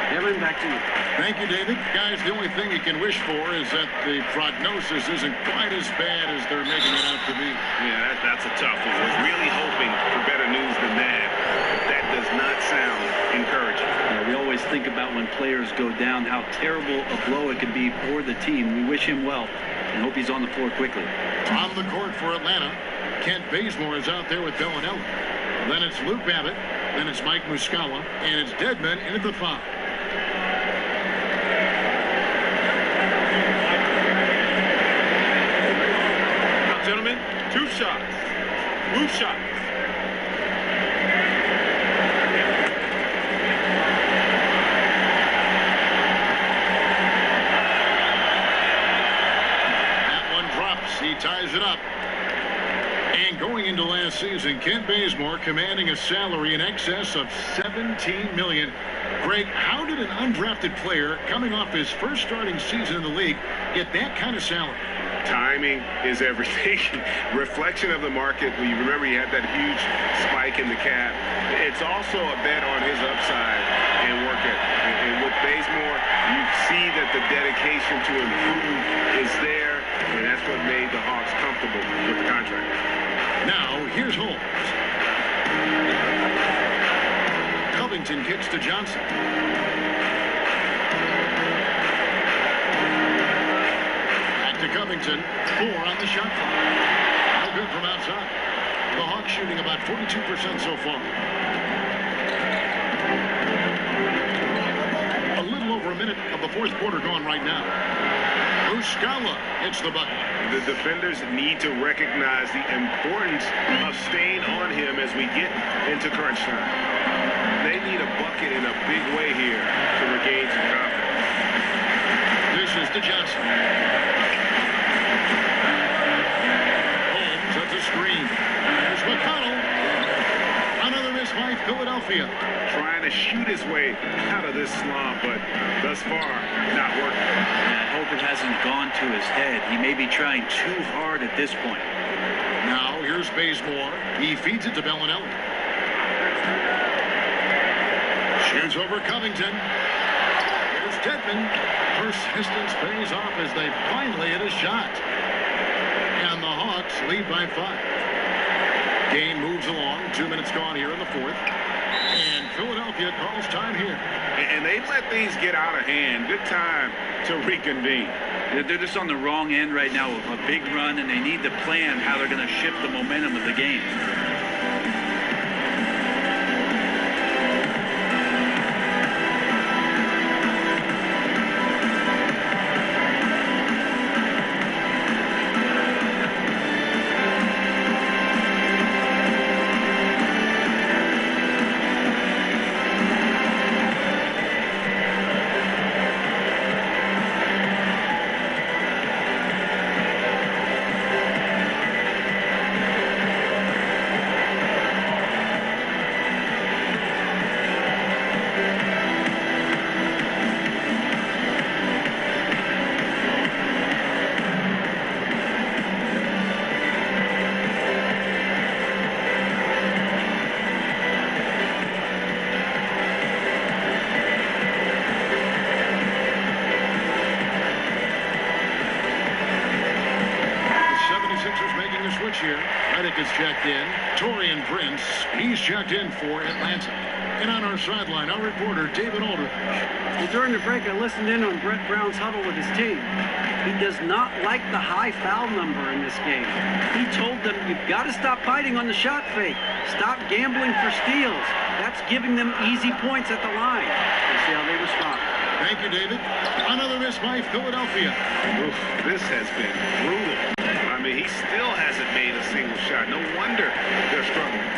Kevin, back to you. Thank you, David. Guys, the only thing you can wish for is that the prognosis isn't quite as bad as they're making it out to be. Yeah, that's a tough one. We're really hoping for better news than that. But that does not sound encouraging. We always think about when players go down, how terrible a blow it could be for the team. We wish him well and hope he's on the floor quickly. On the court for Atlanta, Kent Bazemore is out there with Bellinelli. Then it's Luke Babbitt. Then it's Mike Muscala. And it's Dedmon in at the 5. Loose shot. That one drops. He ties it up. And going into last season, Kent Bazemore commanding a salary in excess of $17 million. Greg, how did an undrafted player coming off his first starting season in the league get that kind of salary? Timing is everything. Reflection of the market. Well, you remember he had that huge spike in the cap. It's also a bet on his upside and work ethic. And with Bazemore, you see that the dedication to improve is there, and that's what made the Hawks comfortable with the contract. Now, here's Holmes. Covington kicks to Johnson. To Covington, 4 on the shot clock. No good from outside. The Hawks shooting about 42% so far. A little over a minute of the fourth quarter gone right now. Muscala hits the bucket. The defenders need to recognize the importance of staying on him as we get into crunch time. They need a bucket in a big way here to regain some confidence. This is to Johnson. Screen. There's McConnell. Another miss by Philadelphia. Trying to shoot his way out of this slump, but thus far, not working. I hope it hasn't gone to his head. He may be trying too hard at this point. Now, here's Bazemore. He feeds it to Bellinelli. Shoots over Covington. Here's Dedmon. Persistence pays off as they finally hit a shot. And the Hawks lead by 5. Game moves along. 2 minutes gone here in the fourth. And Philadelphia calls time here. And they let things get out of hand. Good time to reconvene. They're just on the wrong end right now of a big run, and they need to plan how they're going to shift the momentum of the game. Is checked in. Taurean Prince, he's checked in for Atlanta. And on our sideline, our reporter, David Aldridge. Well, during the break, I listened in on Brett Brown's huddle with his team. He does not like the high foul number in this game. He told them, you've got to stop biting on the shot fake. Stop gambling for steals. That's giving them easy points at the line. We'll see how they respond. Thank you, David. Another miss by Philadelphia. Oof, this has been brutal. I mean, he still hasn't made a single shot. No wonder they're struggling.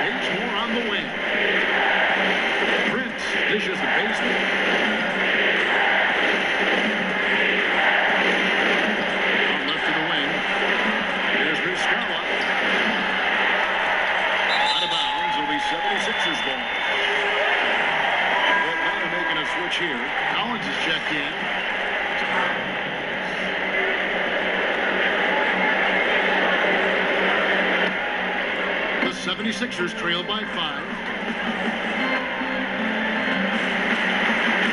Bazemore on the wing. Prince dishes the basement. On left to the wing. There's Muscala. Out of bounds. It'll be 76ers ball. Atlanta making a switch here. Collins is checked in. The 76ers trail by 5.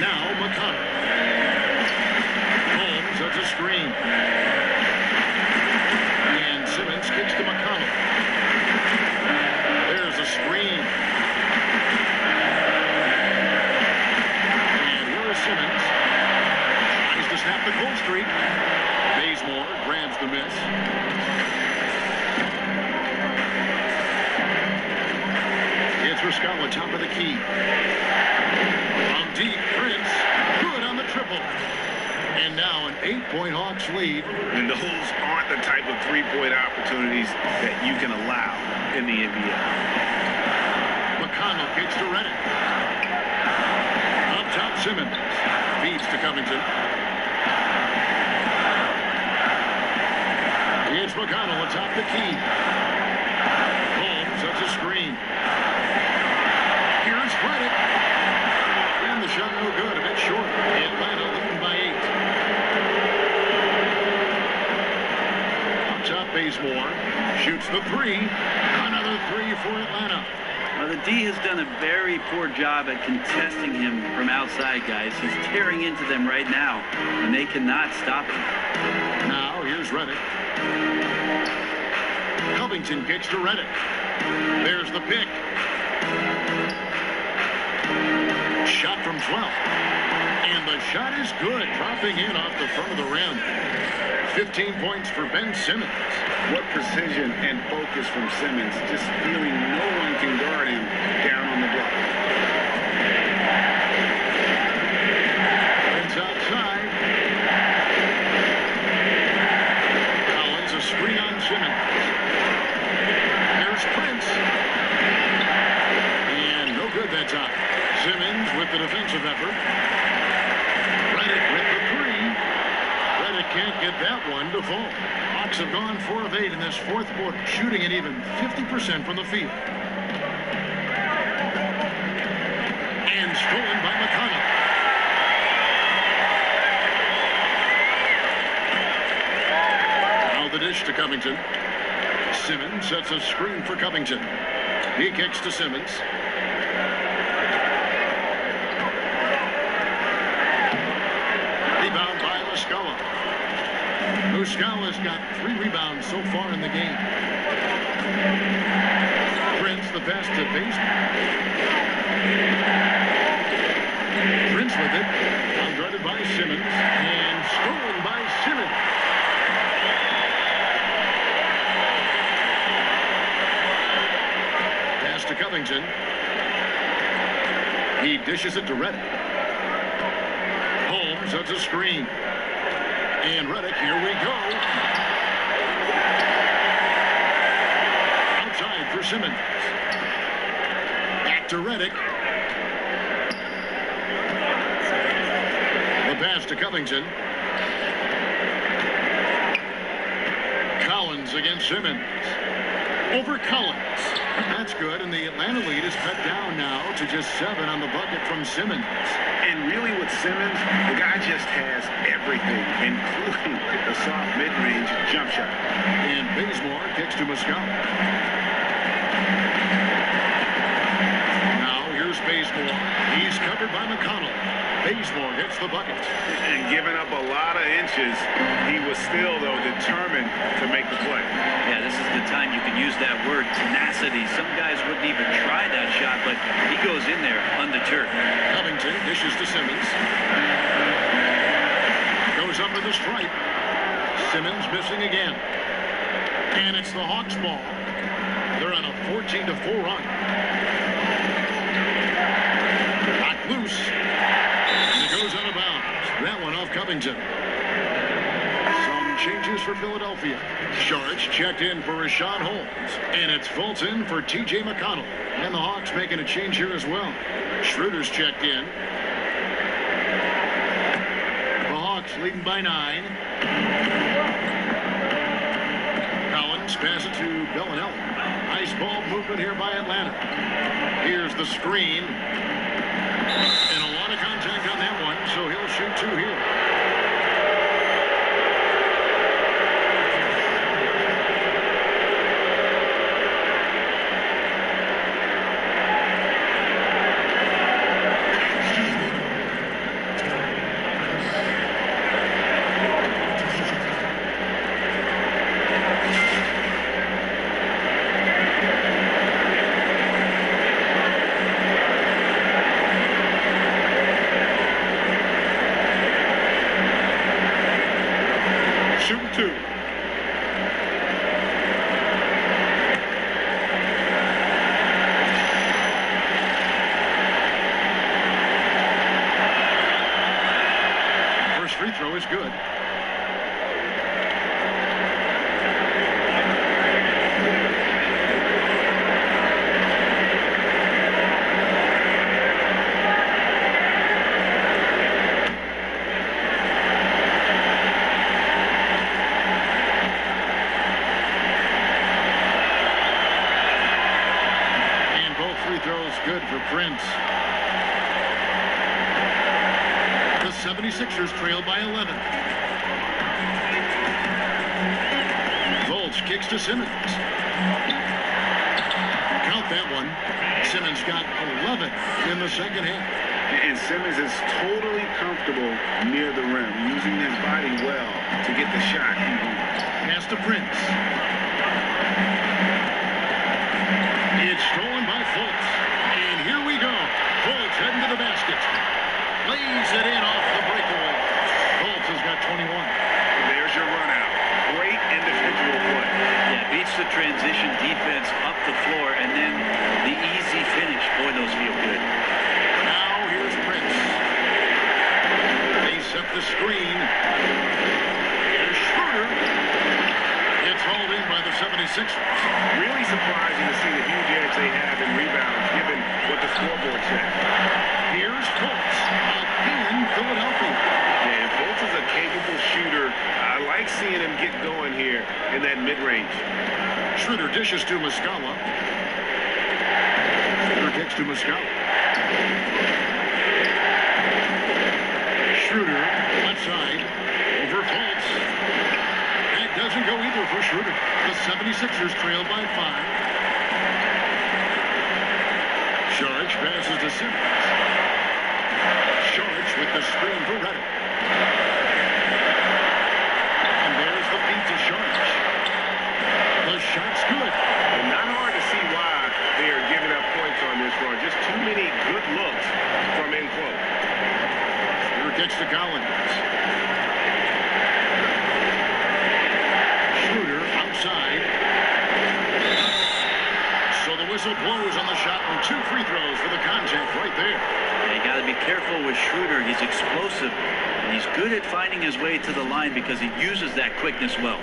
Now McConnell. Holmes has a screen. And Simmons kicks to McConnell. There's a screen. And where's Simmons? Tries to snap the cold streak. Bazemore grabs the miss. It's Muscala, top of the key. From deep, Prince, good on the triple. And now an 8 8-point Hawks lead. And those aren't the type of three-point opportunities that you can allow in the NBA. McConnell kicks to Redick. Up top, Simmons. Feeds to Covington. It's McConnell atop the key. Holmes sets a screen. Here's Redick. And the shot no good. A bit short. Atlanta leading by 8. Up top, Bazemore. Shoots the three. Another three for Atlanta. The D has done a very poor job at contesting him from outside, guys. He's tearing into them right now, and they cannot stop him. Now, here's Redick. Covington kicks to Redick. There's the pick. Shot from 12. And the shot is good, dropping in off the front of the rim. 15 points for Ben Simmons. What precision and focus from Simmons, just feeling no one can guard him down on the block. Prince outside. Collins, a screen on Simmons. There's Prince. And no good that time. Simmons with the defensive effort. Redick with the three. Redick can't get that one to fall. Hawks have gone 4 of 8 in this fourth quarter, shooting at even 50% from the field. And stolen by McConnell. Now the dish to Covington. Simmons sets a screen for Covington. He kicks to Simmons. Rebound by Muscala. Muscala's got 3 rebounds so far in the game. Prince, the pass to Bazemore. Prince with it. Now guarded by Simmons. And stolen by Simmons. Pass to Covington. He dishes it to Redick. Holmes sets a screen. And Redick, here we go. Outside for Simmons. Back to Redick. The pass to Covington. Collins against Simmons. Over Collins. That's good, and the Atlanta lead is cut down now to just 7 on the bucket from Simmons. And really with Simmons, the guy just has everything, including the soft mid-range jump shot. And Bazemore kicks to Muscala. Now here's Bazemore. He's covered by McConnell. Bazemore hits the bucket. And giving up a lot of inches, he was still, though, determined to make the play. Yeah, this is the time you can use that word, tenacity. Some guys wouldn't even try that shot, but he goes in there undeterred. Covington dishes to Simmons. Goes up with the stripe. Simmons missing again. And it's the Hawks' ball. They're on a 14-4 run. Knocked loose. And it goes out of bounds. That one off Covington. Some changes for Philadelphia. Sharks checked in for Rashawn Holmes. And it's Fulton for T.J. McConnell. And the Hawks making a change here as well. Schroeder's checked in. The Hawks leading by 9. Collins pass it to Bellinelli. Nice ball movement here by Atlanta. Here's the screen. And a lot of contact on that one, so he'll shoot 2 here. Free throw is good. 76ers trail by 11. Fultz kicks to Simmons. Count that one. Simmons got 11 in the second half. And Simmons is totally comfortable near the rim, using his body well to get the shot. Pass to Prince. It's stolen by Fultz. And here we go. Fultz heading to the basket. Lays it in off the breakaway. Fultz has got 21. There's your run out. Great individual play. Yeah, beats the transition defense up the floor, and then the easy finish. Boy, those feel good. Now here's Prince. They set the screen. Here's Schroeder. It's hauled in by the 76ers. Really surprising to see the huge edge they have in rebounds, given what the scoreboard said. Here's Fultz. Again, Philadelphia. Yeah, and Fultz is a capable shooter. I like seeing him get going here in that mid-range. Schroeder dishes to Muscala. Schroeder kicks to Muscala. Schroeder, left side, over Fultz. That doesn't go either for Schroeder. The 76ers trail by 5. Saric passes to Simmons. Saric with the screen for Redick. And there's the feed to Saric. The shot's good. And not hard to see why they are giving up points on this run. Just too many good looks from in close. Here gets to Collins. Schroeder outside. So the whistle blows on the shot and 2 free throws for the contact right there. Yeah, you got to be careful with Schroeder. He's explosive, and he's good at finding his way to the line because he uses that quickness well.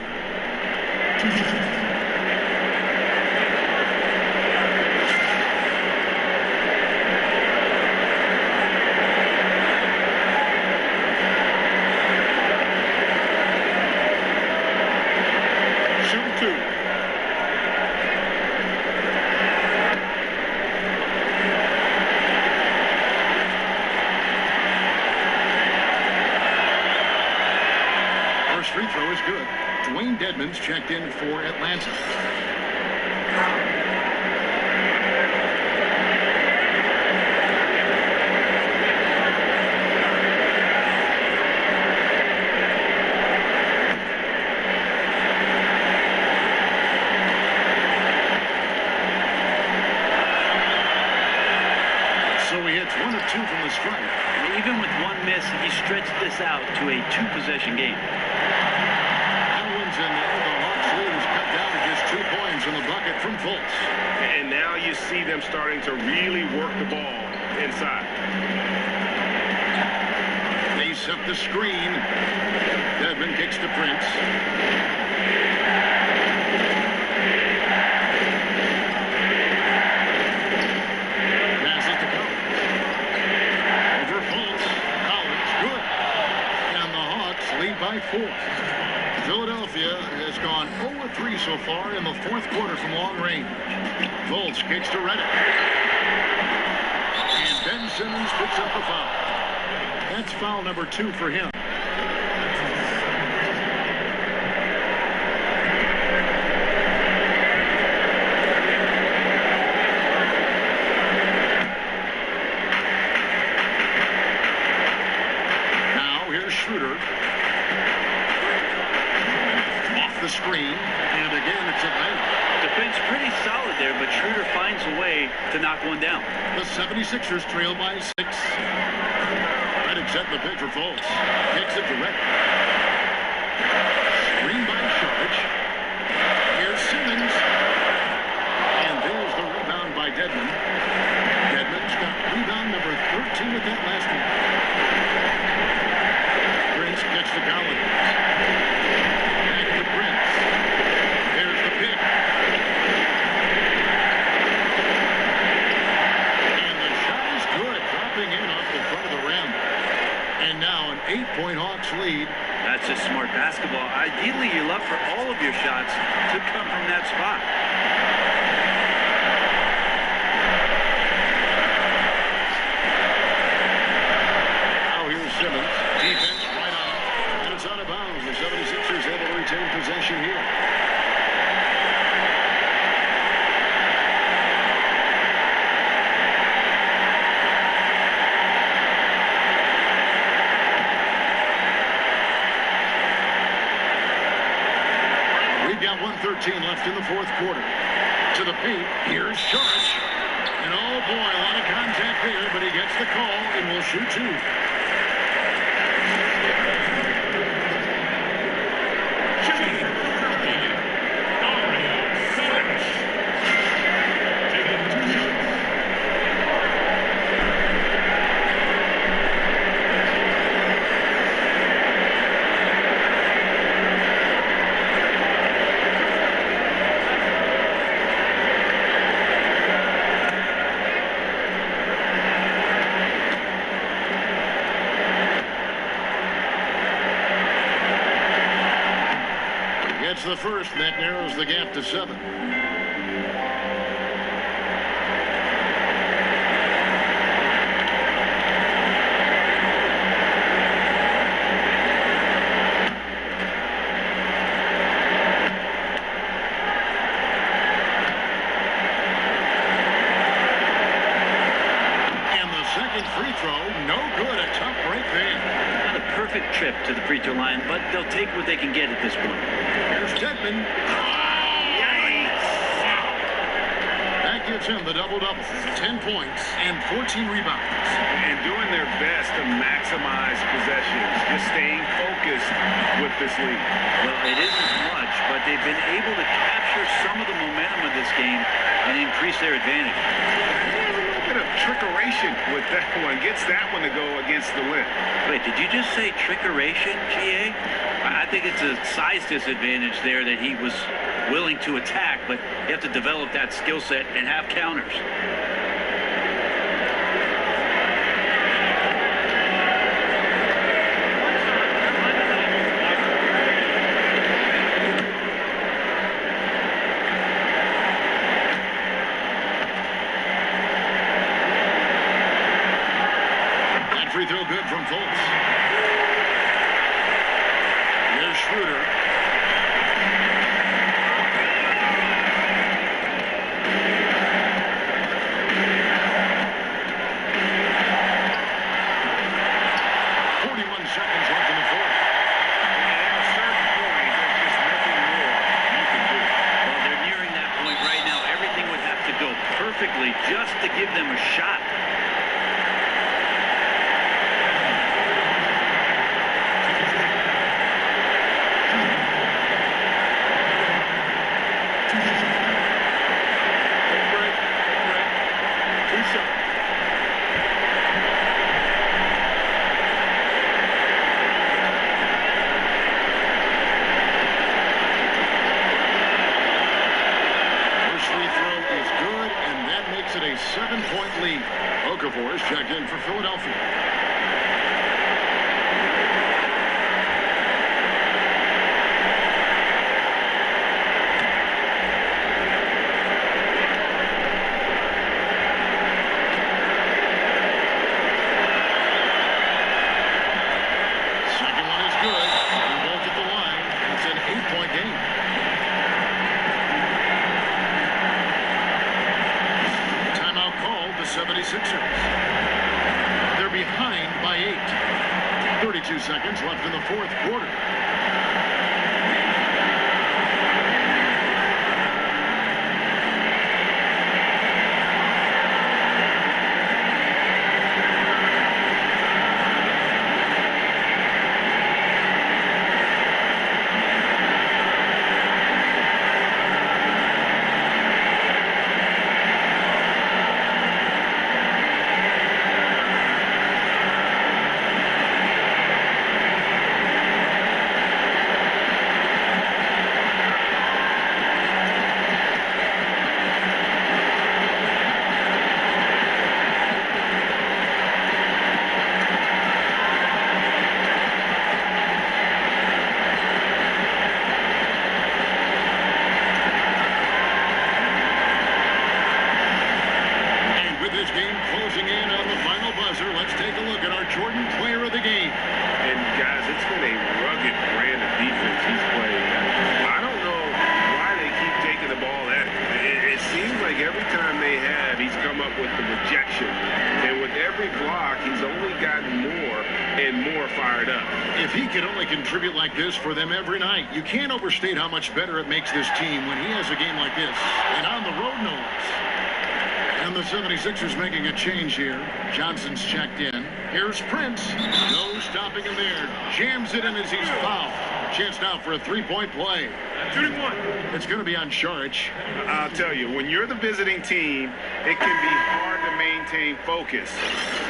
Free throw is good. Dwayne Dedmon's checked in for Atlanta. So he hits 1 of 2 from the stripe. Even with one miss, he stretched this out to a 2-possession game. In there, the Hawks lead is cut down to just 2 points in the bucket from Fultz. And now you see them starting to really work the ball inside. They set the screen. Dedmon kicks to Prince. Pass it to Collins. Over Fultz. Collins, good. And the Hawks lead by 4. Philadelphia has gone 0-3 so far in the 4th quarter from long range. Fultz kicks to Redick. And Ben Simmons picks up the foul. That's foul number 2 for him. Now here's Schroeder. The screen, and again it's Atlanta. Defense pretty solid there, but Schroeder finds a way to knock one down. The 76ers trail by 6. Redick setting the pick for Fultz. Kicks it to Redick. Screen by Saric. Here's Simmons. And there's the rebound by Dedmon. Dedmon's got rebound number 13 with that last one. Prince gets to Collins. Prince. There's the pick. And the shot is good, dropping in off the front of the rim. And now an 8-point Hawks lead. That's just smart basketball. Ideally, you love for all of your shots to come from that spot. Now here's Simmons. Defense 1:13 left in the fourth quarter. To the paint, here's Saric. And oh boy, a lot of contact there, but he gets the call and will shoot two. The first, and that narrows the gap to 7. And the second free throw, no good. A tough break there. Not a perfect trip to the free throw line, but they'll take what they can get at this point. Here's Dedmon. Yikes! That gives him the double-double. 10 points and 14 rebounds. And doing their best to maximize possessions. Just staying focused with this lead. Well, it isn't much, but they've been able to capture some of the momentum of this game and increase their advantage. A little bit of trickeration with that one. Gets that one to go against the lip. Wait, did you just say trickeration, GA? I think it's a size disadvantage there that he was willing to attack, but you have to develop that skill set and have counters. That free throw good from Fultz. Here's Schroeder. Perfectly just to give them a shot. It a 7-point lead. Okafor is checked in for Philadelphia. Second one is good. They're both at the line. It's an 8-point game. The 76ers. They're behind by 8. 32 seconds left in the fourth quarter. If he could only contribute like this for them every night, you can't overstate how much better it makes this team when he has a game like this. And on the road, no less. And the 76ers making a change here. Johnson's checked in. Here's Prince. No stopping him there. Jams it in as he's fouled. Chance now for a three-point play. Shooting one. It's going to be on Saric. I'll tell you, when you're the visiting team, it can be hard to maintain focus,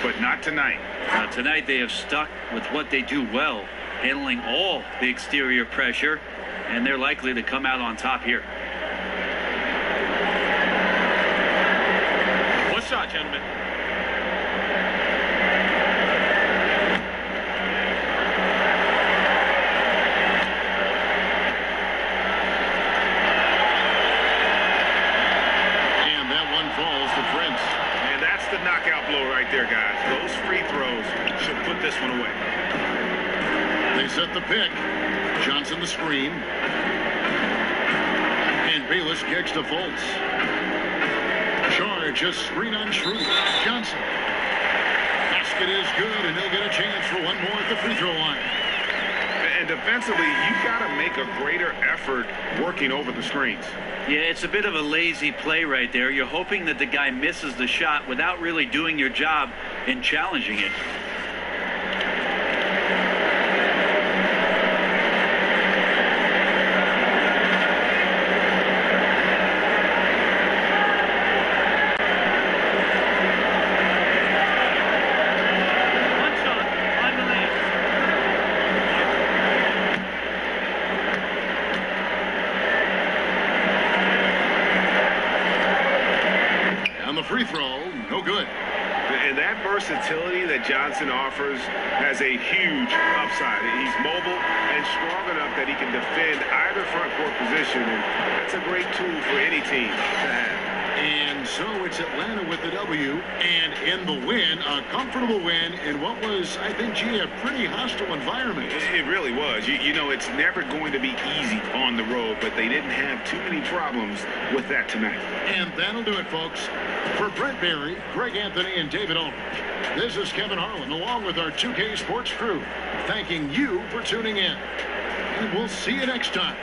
but not tonight. Tonight they have stuck with what they do well, handling all the exterior pressure, and they're likely to come out on top here. One shot, gentlemen. The knockout blow right there, guys. Those free throws should put this one away. They set the pick. Johnson the screen. And Bayless kicks to Fultz. Saric just screen on Schroeder. Johnson. Basket is good, and he'll get a chance for one more at the free throw line. And defensively, you've got to make a greater effort working over the screens. Yeah, it's a bit of a lazy play right there. You're hoping that the guy misses the shot without really doing your job in challenging it. Free throw, no good. And that versatility that Johnson offers has a huge upside. He's mobile and strong enough that he can defend either front court position, and that's a great tool for any team to have. And so it's Atlanta with the W, and in the win, a comfortable win in what was, I think, a pretty hostile environment. It really was. You know, it's never going to be easy on the road, but they didn't have too many problems with that tonight. And that'll do it, folks. For Brent Barry, Greg Anthony, and David Aldridge, this is Kevin Harlan, along with our 2K Sports crew, thanking you for tuning in. And we'll see you next time.